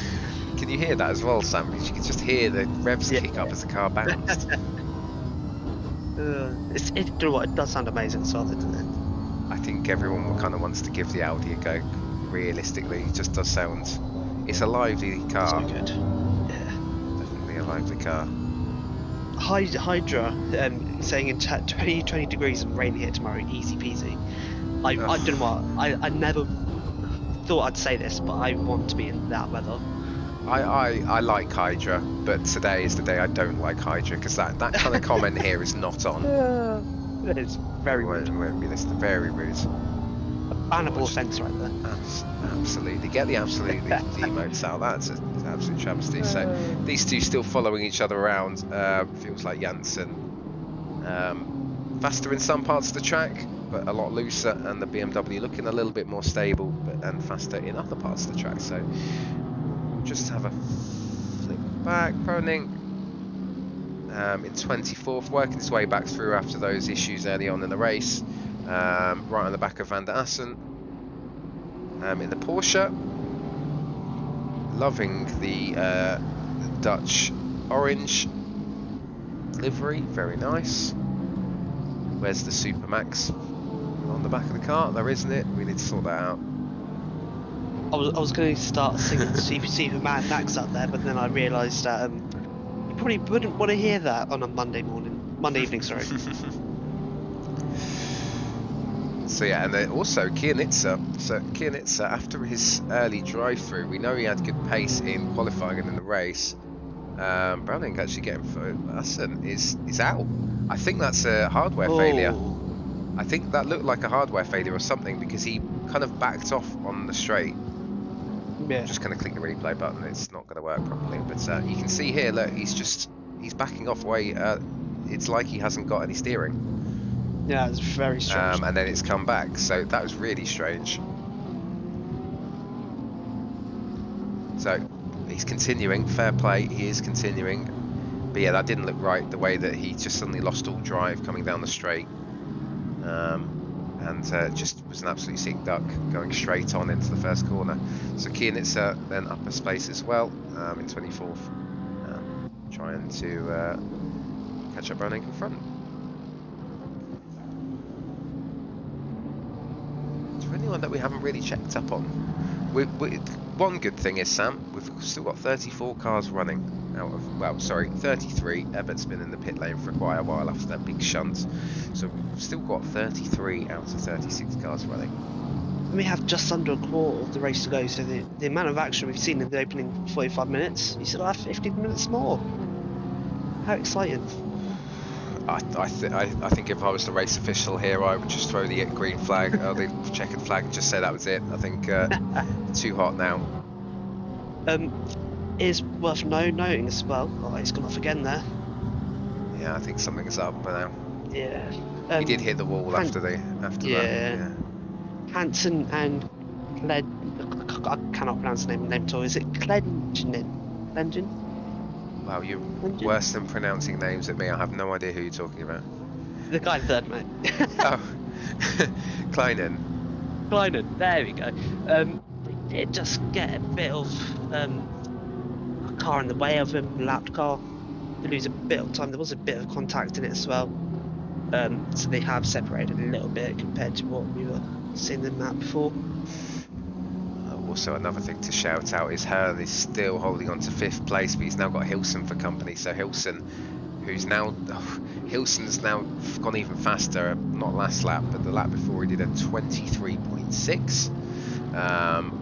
Can you hear that as well, Sam? Because you can just hear the revs kick up as the car bounced. It does sound amazing as well, doesn't it? I think everyone kind of wants to give the Audi a go. Realistically, it just does sound. It's a lively car. So good. Yeah. Definitely a lively car. Hydra saying in chat 20 degrees and rain here tomorrow, easy peasy. I don't know what, I never thought I'd say this, but I want to be in that weather. I like Hydra, but today is the day I don't like Hydra, because that kind of comment here is not on. It's very rude. Won't be listened. Very rude. A bannable offence right there. Absolutely. Get the absolutely emotes out. That's an absolute travesty. So these two still following each other around. Feels like Janssen faster in some parts of the track, but a lot looser, and the BMW looking a little bit more stable and faster in other parts of the track. So we'll just have a flip back. Proning in 24th, working his way back through after those issues early on in the race. Right on the back of Van der Assen. In the Porsche, loving the Dutch orange livery, very nice. Where's the Supermax on the back of the car? There isn't it? We need to sort that out. I was going to start singing Superman Max up there, but then I realised that you probably wouldn't want to hear that on a Monday evening, sorry. So yeah, and then also Kianitsa. So Kianitsa, after his early drive-through, we know he had good pace in qualifying and in the race. Browning actually getting for Assen is out. I think that's a hardware failure. I think that looked like a hardware failure or something, because he kind of backed off on the straight. Yeah. I'm just going to click the replay button. It's not going to work properly, but you can see here. Look, he's he's backing off away. It's like he hasn't got any steering. Yeah, it's very strange. And then it's come back. So that was really strange. So he's continuing. Fair play. He is continuing. But yeah, that didn't look right. The way that he just suddenly lost all drive coming down the straight. And just was an absolute sick duck going straight on into the first corner. So Kienitzer then up a space as well in 24th, trying to catch up running in front. Is there anyone that we haven't really checked up on? One good thing is, Sam, we've still got 34 cars running out of, well, sorry, 33. Everett's been in the pit lane for quite a while after that big shunt. So we've still got 33 out of 36 cars running. And we have just under a quarter of the race to go, so the amount of action we've seen in the opening 45 minutes, you still have 15 minutes more. How exciting. I think if I was the race official here, I would just throw the green flag, or the checkered flag, and just say that was it. I think too hot now. Is worth noting as well. Oh, it's gone off again there. Yeah, I think something's up now. Yeah. He did hit the wall after that. Yeah. Hansen and I cannot pronounce the name at all. Is it Klenjin? Wow, you're worse than pronouncing names at me. I have no idea who you're talking about. The guy third, mate. Oh, Kleinen. Kleinen, there we go. They did just get a bit of a car in the way of him, lapped car. They lose a bit of time. There was a bit of contact in it as well. So they have separated a little bit compared to what we were seeing them at before. Also, another thing to shout out is Hearn is still holding on to 5th place, but he's now got Hilson for company. So Hilson's now gone even faster. Not last lap, but the lap before he did a 23.6,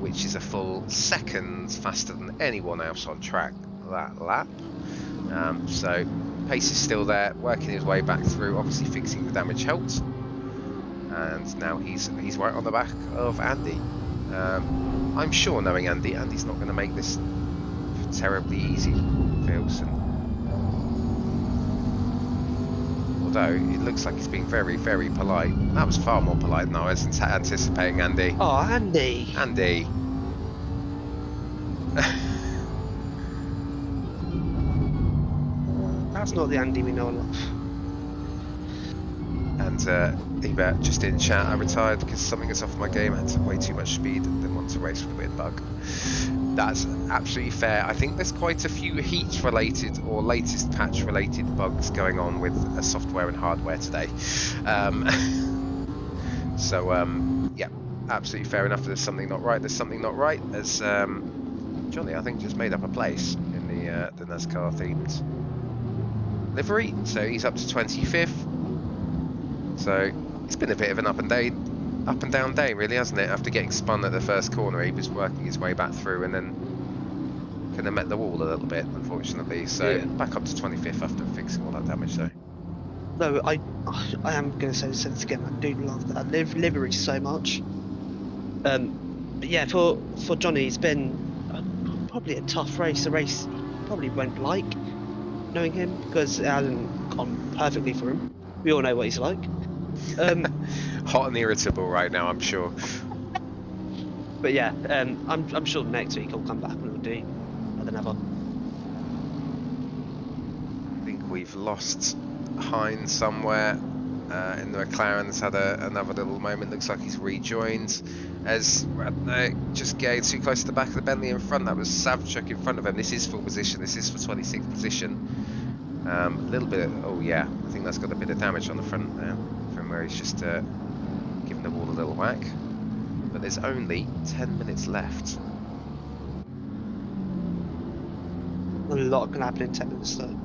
which is a full second faster than anyone else on track that lap. So pace is still there, working his way back through. Obviously, fixing the damage helped, and now he's right on the back of Andy. I'm sure, knowing Andy's not going to make this terribly easy for Hilson. Although, it looks like he's being very, very polite. That was far more polite than I was anticipating, Andy. Oh, Andy! Andy! That's not the Andy we know and love. And Ebert just in chat, I retired because something is off my game. I had way too much speed and didn't want to race with a weird bug. That's absolutely fair. I think there's quite a few heat related or latest patch related bugs going on with software and hardware today. Yeah, absolutely fair enough. There's something not right. There's something not right. As Johnny, I think, just made up a place in the NASCAR themed livery. So he's up to 25th. So it's been a bit of an up and down day, really, hasn't it? After getting spun at the first corner, he was working his way back through and then kind of met the wall a little bit, unfortunately. So yeah. Back up to 25th after fixing all that damage, though. No, I am going to say this again. I do love that livery so much. But yeah, for Johnny, it's been probably a tough race. A race he probably won't like, knowing him, because it hasn't gone perfectly for him. We all know what he's like. Hot and irritable right now, I'm sure. But yeah, I'm sure next week he'll come back and he'll do better than ever. I think we've lost Hines somewhere in the McLaren's had another little moment. Looks like he's rejoined as just getting too close to the back of the Bentley in front. That was Savchuk in front of him. This is full position. This is for 26th position. A little bit of, oh yeah, I think that's got a bit of damage on the front there from where he's just giving the wall a little whack. But there's only 10 minutes left. A lot can happen in 10 minutes though.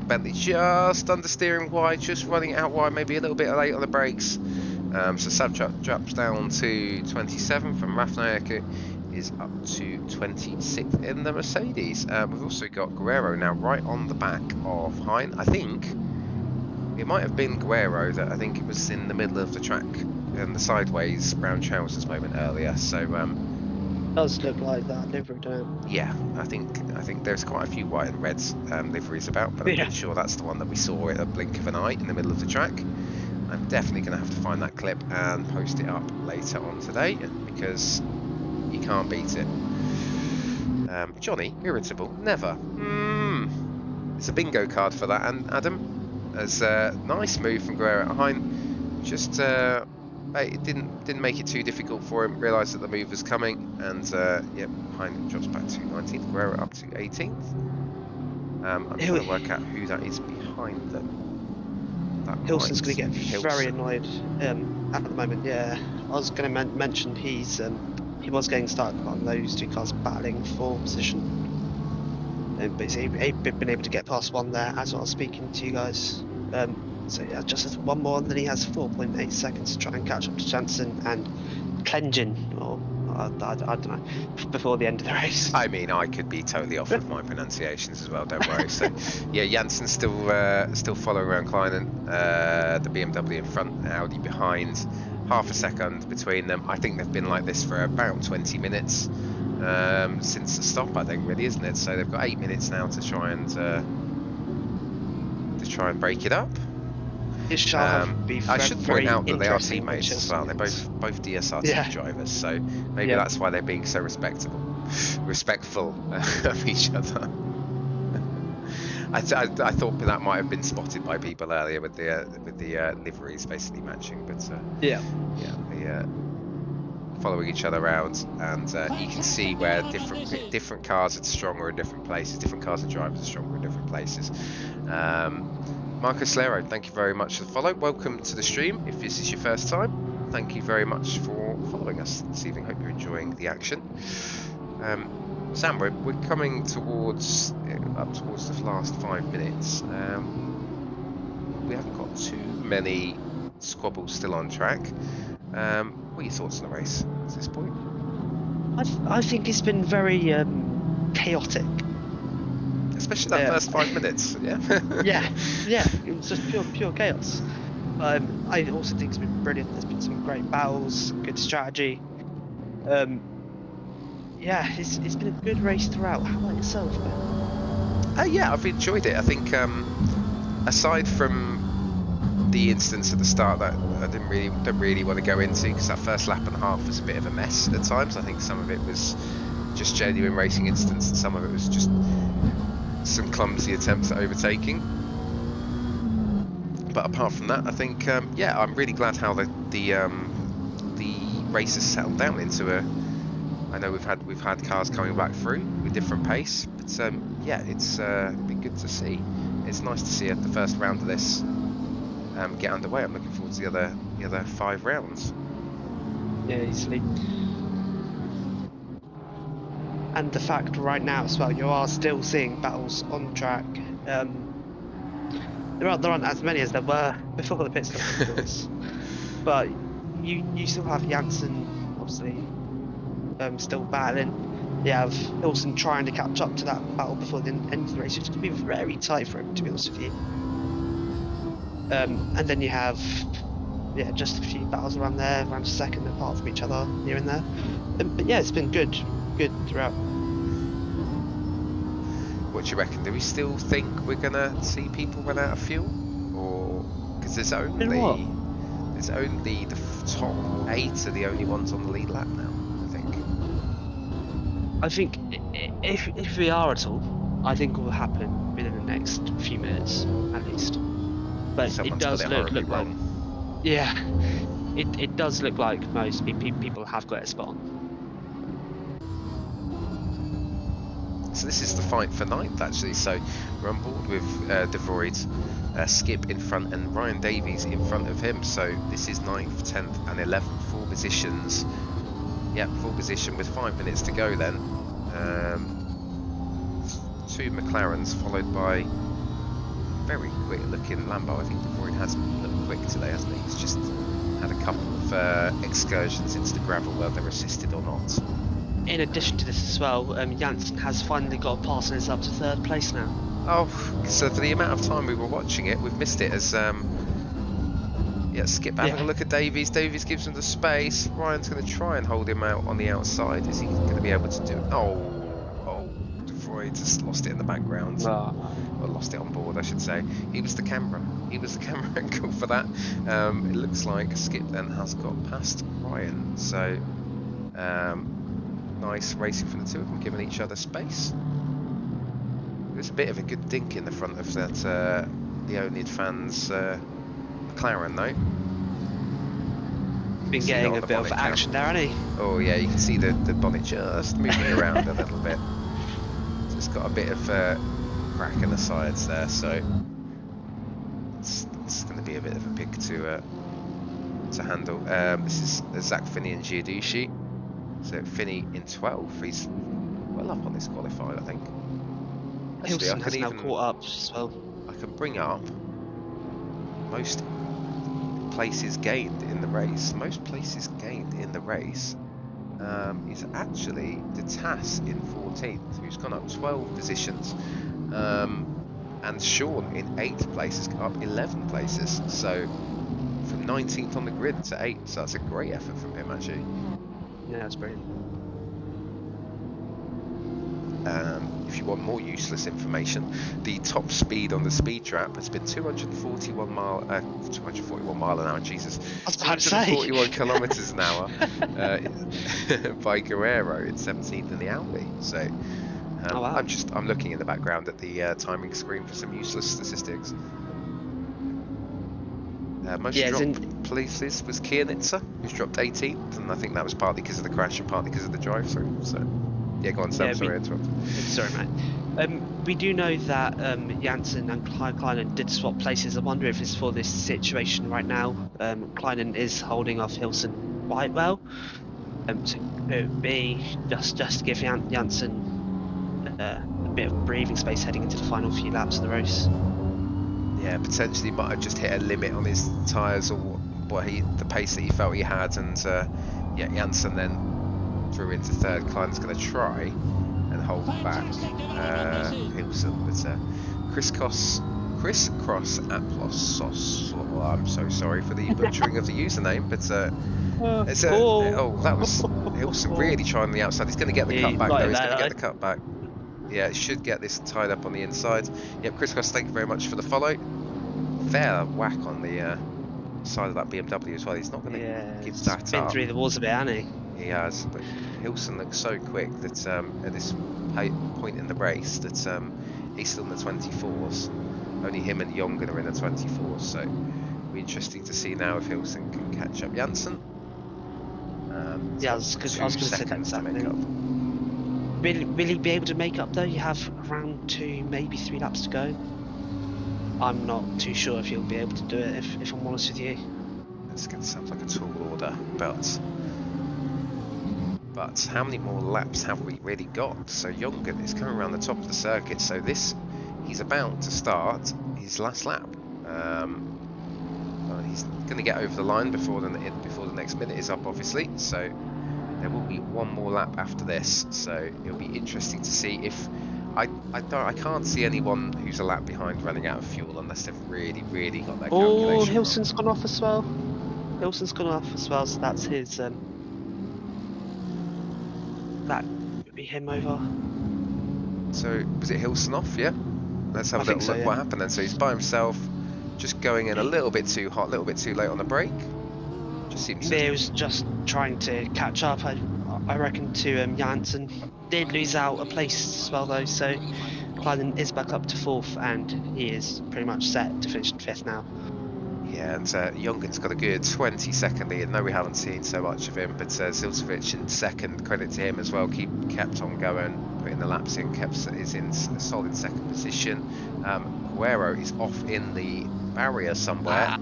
Bentley just under steering wide, just running out wide, maybe a little bit late on the brakes. So Savchuk drops down to 27 from Rafnayak is up to 26th in the Mercedes. We've also got Guerrero now right on the back of Hein. I think it might have been Guerrero that I think it was in the middle of the track and the sideways brown trousers moment earlier. So Does look like that livery, don't Yeah, I think there's quite a few white and reds liveries about, but I'm it? Yeah. pretty sure that's the one that we saw at a blink of an eye in the middle of the track. I'm definitely going to have to find that clip and post it up later on today because you can't beat it. Johnny, irritable, never. It's a bingo card for that, and Adam, as a nice move from Guerrero at Hein, just it didn't make it too difficult for him. Realised that the move was coming, and yep, Hein drops back to 19th, Guerrero up to 18th. I'm trying to work out who that is behind them. That Hilson's going might to get be very Hilson. annoyed at the moment. Yeah, I was going to mention he was getting started on those two cars battling for position, but he's been able to get past one there as I was speaking to you guys. So yeah, just has one more, and then he has 4.8 seconds to try and catch up to Jansen and Klenjin, or I don't know, before the end of the race. I mean, I could be totally off with my pronunciations as well. Don't worry. So, yeah, Jansen's still following around Kleinen. The BMW in front, Audi behind. Half a second between them. I think they've been like this for about 20 minutes since the stop. I think, really, isn't it? So they've got 8 minutes now to try and break it up. It shall be I should point out that they are interesting teammates as well. They're both DSR Yeah. drivers, so maybe that's why they're being so respectful of each other. I thought that might have been spotted by people earlier with the liveries basically matching, but they following each other around, and you can see where different cars are stronger in different places. Different cars and drivers are stronger in different places. Marcus Lero, thank you very much for the follow. Welcome to the stream. If this is your first time, thank you very much for following us this evening. Hope you're enjoying the action. Sam, we're coming towards the last 5 minutes. We haven't got too many squabbles still on track. What are your thoughts on the race at this point? I think it's been very chaotic. Especially that first 5 minutes, yeah? yeah, it was just pure chaos. I also think it's been brilliant. There's been some great battles, good strategy. Yeah, it's been a good race throughout. How about yourself, Ben? Yeah, I've enjoyed it. I think aside from the instance at the start that I don't really want to go into, because that first lap and a half was a bit of a mess at times. I think some of it was just genuine racing incidents, and some of it was just some clumsy attempts at overtaking. But apart from that, I think yeah, I'm really glad how the race has settled down into a. I know we've had cars coming back through with different pace, but yeah, it's been good to see. It's nice to see the first round of this get underway. I'm looking forward to the other 5 rounds. Yeah, easily. And the fact right now as well, you are still seeing battles on track. There aren't as many as there were before the pit stop, of course. But you still have Jansen, obviously, still battling. You have Hilson trying to catch up to that battle before the end of the race, which could be very tight for him, to be honest with you. And then you have, just a few battles around there, around a second apart from each other, here and there. But yeah, it's been good throughout. What do you reckon? Do we still think we're gonna see people run out of fuel, or because there's only the top 8 are the only ones on the lead lap now? I think if we are at all, I think it will happen within the next few minutes at least. But it does look like, yeah, it does look like most people have got a spot on. So this is the fight for 9th actually. So we're on board with De Void, Skip in front, and Ryan Davies in front of him. So this is 9th, 10th, and 11th, 4 positions. Yeah, 4 position with 5 minutes to go then. 2 McLarens followed by very quick looking Lambo. I think De Void has looked quick today, hasn't he? He's just had a couple of excursions into the gravel, whether they're assisted or not. In addition to this as well, Jansen has finally got a pass and is up to 3rd place now. Oh, so for the amount of time we were watching it, we've missed it as Yeah, Skip having a look at Davies. Davies gives him the space. Ryan's going to try and hold him out on the outside. Is he going to be able to do it? Oh, De Vroid just lost it in the background. Or lost it on board, I should say. He was the camera. He was the camera angle for that. It looks like Skip then has got past Ryan. So, nice racing from the two of them, giving each other space. There's a bit of a good dink in the front of that, the oNiD fans' McLaren though. Been getting a bit of action there, hasn't he? Oh yeah, you can see the bonnet just moving around a little bit. So it's got a bit of crack in the sides there, so it's going to be a bit of a pig to handle. This is Zach Finney and Giudici. So Finney in 12th, he's well up on this qualified, I think. Actually, Hilson has now caught up as well. I can bring up most places gained in the race. Most places gained in the race is actually the TAS in 14th, who's gone up 12 positions, and Sean in 8th place has gone up 11 places. So from 19th on the grid to 8th, so that's a great effort from him actually. Yeah, that's brilliant. If you want more useless information, the top speed on the speed trap has been 241 mile an hour, Jesus, 241 kilometers an hour by Guerrero in 17th in the Audi. So oh, wow. I'm looking in the background at the timing screen for some useless statistics. Most dropped places was Kiernitzer, who's dropped 18th, and I think that was partly because of the crash and partly because of the drive-through. So. Yeah, go on, Sam. Yeah, sorry, I interrupted. Sorry, mate. We do know that Janssen and Kleinen did swap places. I wonder if it's for this situation right now. Kleinen is holding off Hilson quite well. So it would be just to give Janssen a bit of breathing space heading into the final few laps of the race. Yeah, potentially might have just hit a limit on his tyres or the pace that he felt he had, and yeah, Janssen then through into third. Klein's going to try and hold back Hilson, but crisscross Aplos. Oh, I'm so sorry for the butchering of the username, but it's that was Hilson really trying on the outside. He's going to get the cutback though. He's going to get the cutback. Yeah, it should get this tied up on the inside. Yep, crisscross. Thank you very much for the follow. Fair whack on the side of that BMW as well. He's not going to give that up. Been through the walls a bit, hasn't he? He has, but Hilson looks so quick that at this point in the race that he's still in the 24s. Only him and Jongen are in the 24s, so it'll be interesting to see now if Hilson can catch up Janssen. Yeah, I was going to say that. Make up. Will he be able to make up though? You have around 2, maybe 3 laps to go. I'm not too sure if he'll be able to do it, if I'm honest with you. This sounds like a tall order, but how many more laps have we really got? So Jongen is coming around the top of the circuit, so he's about to start his last lap. He's going to get over the line before the next minute is up, obviously, so there will be one more lap after this, so it'll be interesting to see if I can't see anyone who's a lap behind running out of fuel unless they've really got their calculation. Oh, Hilson's gone off as well. So that's his that would be him over. So was it Hilson off? Yeah. Let's have a little look what happened then. So he's by himself, just going in a little bit too hot, a little bit too late on the brake. Just seems. He was just trying to catch up. I reckon to Janssen. Did lose out a place as well though, so Kleinen is back up to 4th, and he is pretty much set to finish 5th now. Yeah, and Jongen's got a good 20-second lead. No, we haven't seen so much of him, but Zilcevic in 2nd, credit to him as well. Kept on going, putting the laps in, is in a solid 2nd position. Guerrero is off in the barrier somewhere.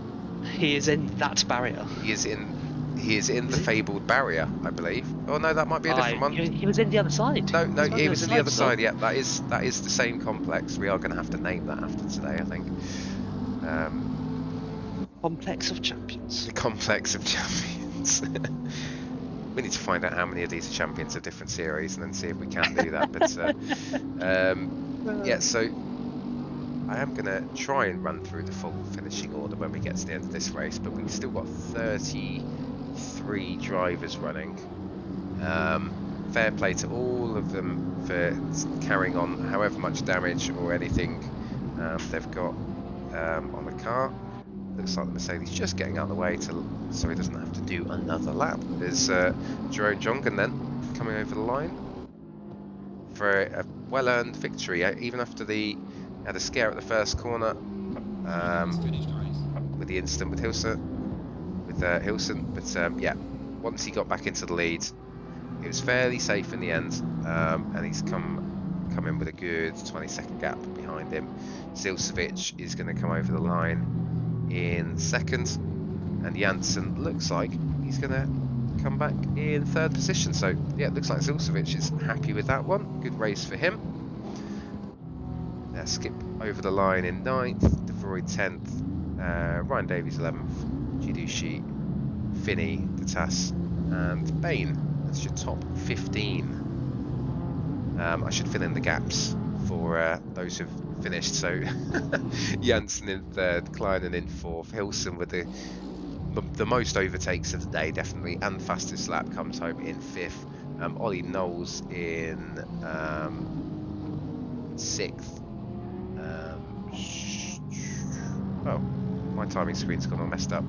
He is in that barrier. He is in the fabled barrier, I believe. Oh no, that might be a different one. He was in the other side. No, he was in the other side. Yeah, that is the same complex. We are going to have to name that after today, I think. Complex of Champions. The Complex of Champions. We need to find out how many of these are champions of different series and then see if we can do that. But yeah, so I am going to try and run through the full finishing order when we get to the end of this race, but we've still got 33 drivers running. Fair play to all of them for carrying on however much damage or anything they've got on the car. Looks like the Mercedes just getting out of the way so he doesn't have to do another lap. There's Jerome Jongen then coming over the line for a well-earned victory, even after had a scare at the first corner with the incident with Hilson. But yeah, once he got back into the lead, it was fairly safe in the end, and he's come in with a good 20-second gap behind him. Zilcevic is going to come over the line in second, and Janssen looks like he's going to come back in third position. So yeah, it looks like Zilcevic is happy with that one. Good race for him. Skip over the line in 9th, De Vroid 10th, Ryan Davies 11th, Gidushi, Finney, Detas, and Bain. That's your top 15. I should fill in the gaps for those who've finished. So Janssen in third, Kleinen in fourth, Hilson with the most overtakes of the day, definitely, and fastest lap comes home in fifth. Ollie Knowles in sixth. Oh, my timing screen's gone all messed up.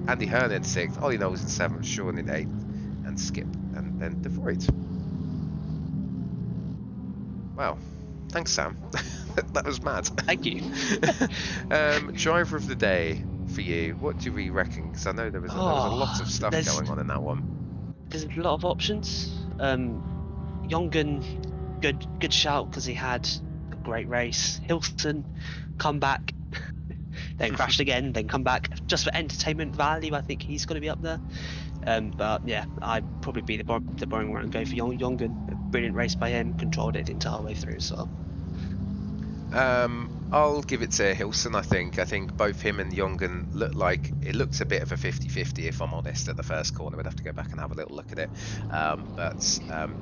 Andy Hearn in sixth, Ollie Knowles in seventh, Sean in eighth, and Skip, and then De Vroid. Wow, thanks, Sam. That was mad. Thank you. Driver of the day for you. What do we reckon? Because I know there was a lot of stuff going on in that one. There's a lot of options. Jongen, good shout because he had a great race. Hilson, come back, then crashed again, then come back. Just for entertainment value, I think he's going to be up there. But yeah, I'd probably be the boring one and go for Jongen. A brilliant race by him, controlled it the entire way through. So I'll give it to Hilson. I think both him and Jongen looked a bit of a 50-50, if I'm honest, at the first corner. We'd have to go back and have a little look at it. But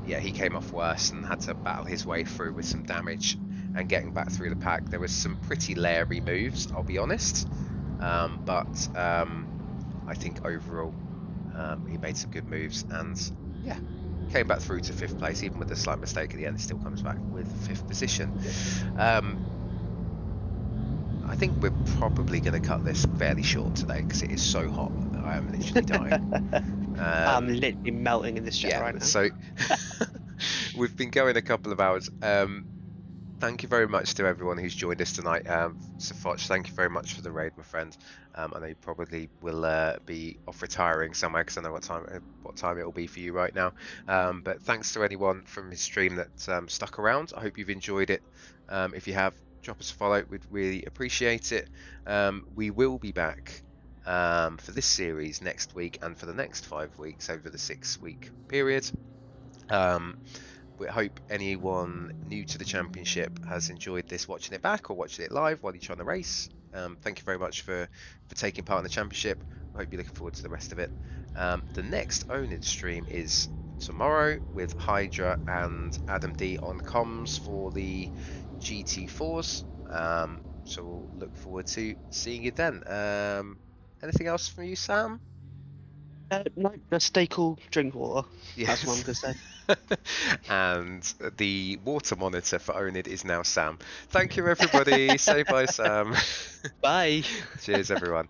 yeah, he came off worse and had to battle his way through with some damage and getting back through the pack. There was some pretty leery moves, I'll be honest. But I think overall he made some good moves and yeah, came back through to fifth place. Even with a slight mistake at the end, still comes back with fifth position. I think we're probably going to cut this fairly short today because it is so hot. I am literally dying. I'm literally melting in this chair right now. So we've been going a couple of hours. Thank you very much to everyone who's joined us tonight. Safoch, thank you very much for the raid, my friend. I know you probably will be off retiring somewhere because I know what time it will be for you right now. But thanks to anyone from his stream that stuck around. I hope you've enjoyed it. If you have, drop us a follow. We'd really appreciate it. We will be back for this series next week and for the next 5 weeks over the 6-week period. We hope anyone new to the championship has enjoyed this, watching it back or watching it live while you're trying to race. Thank you very much for taking part in the championship. I hope you're looking forward to the rest of it. The next oNiD stream is tomorrow with Hydra and Adam D on comms for the GT4s. So we'll look forward to seeing you then. Anything else from you, Sam? No, just stay cool, drink water. Yes. That's what I'm going to say. And the water monitor for oNiD is now Sam. Thank you, everybody. Say bye, Sam. Bye. Cheers, everyone.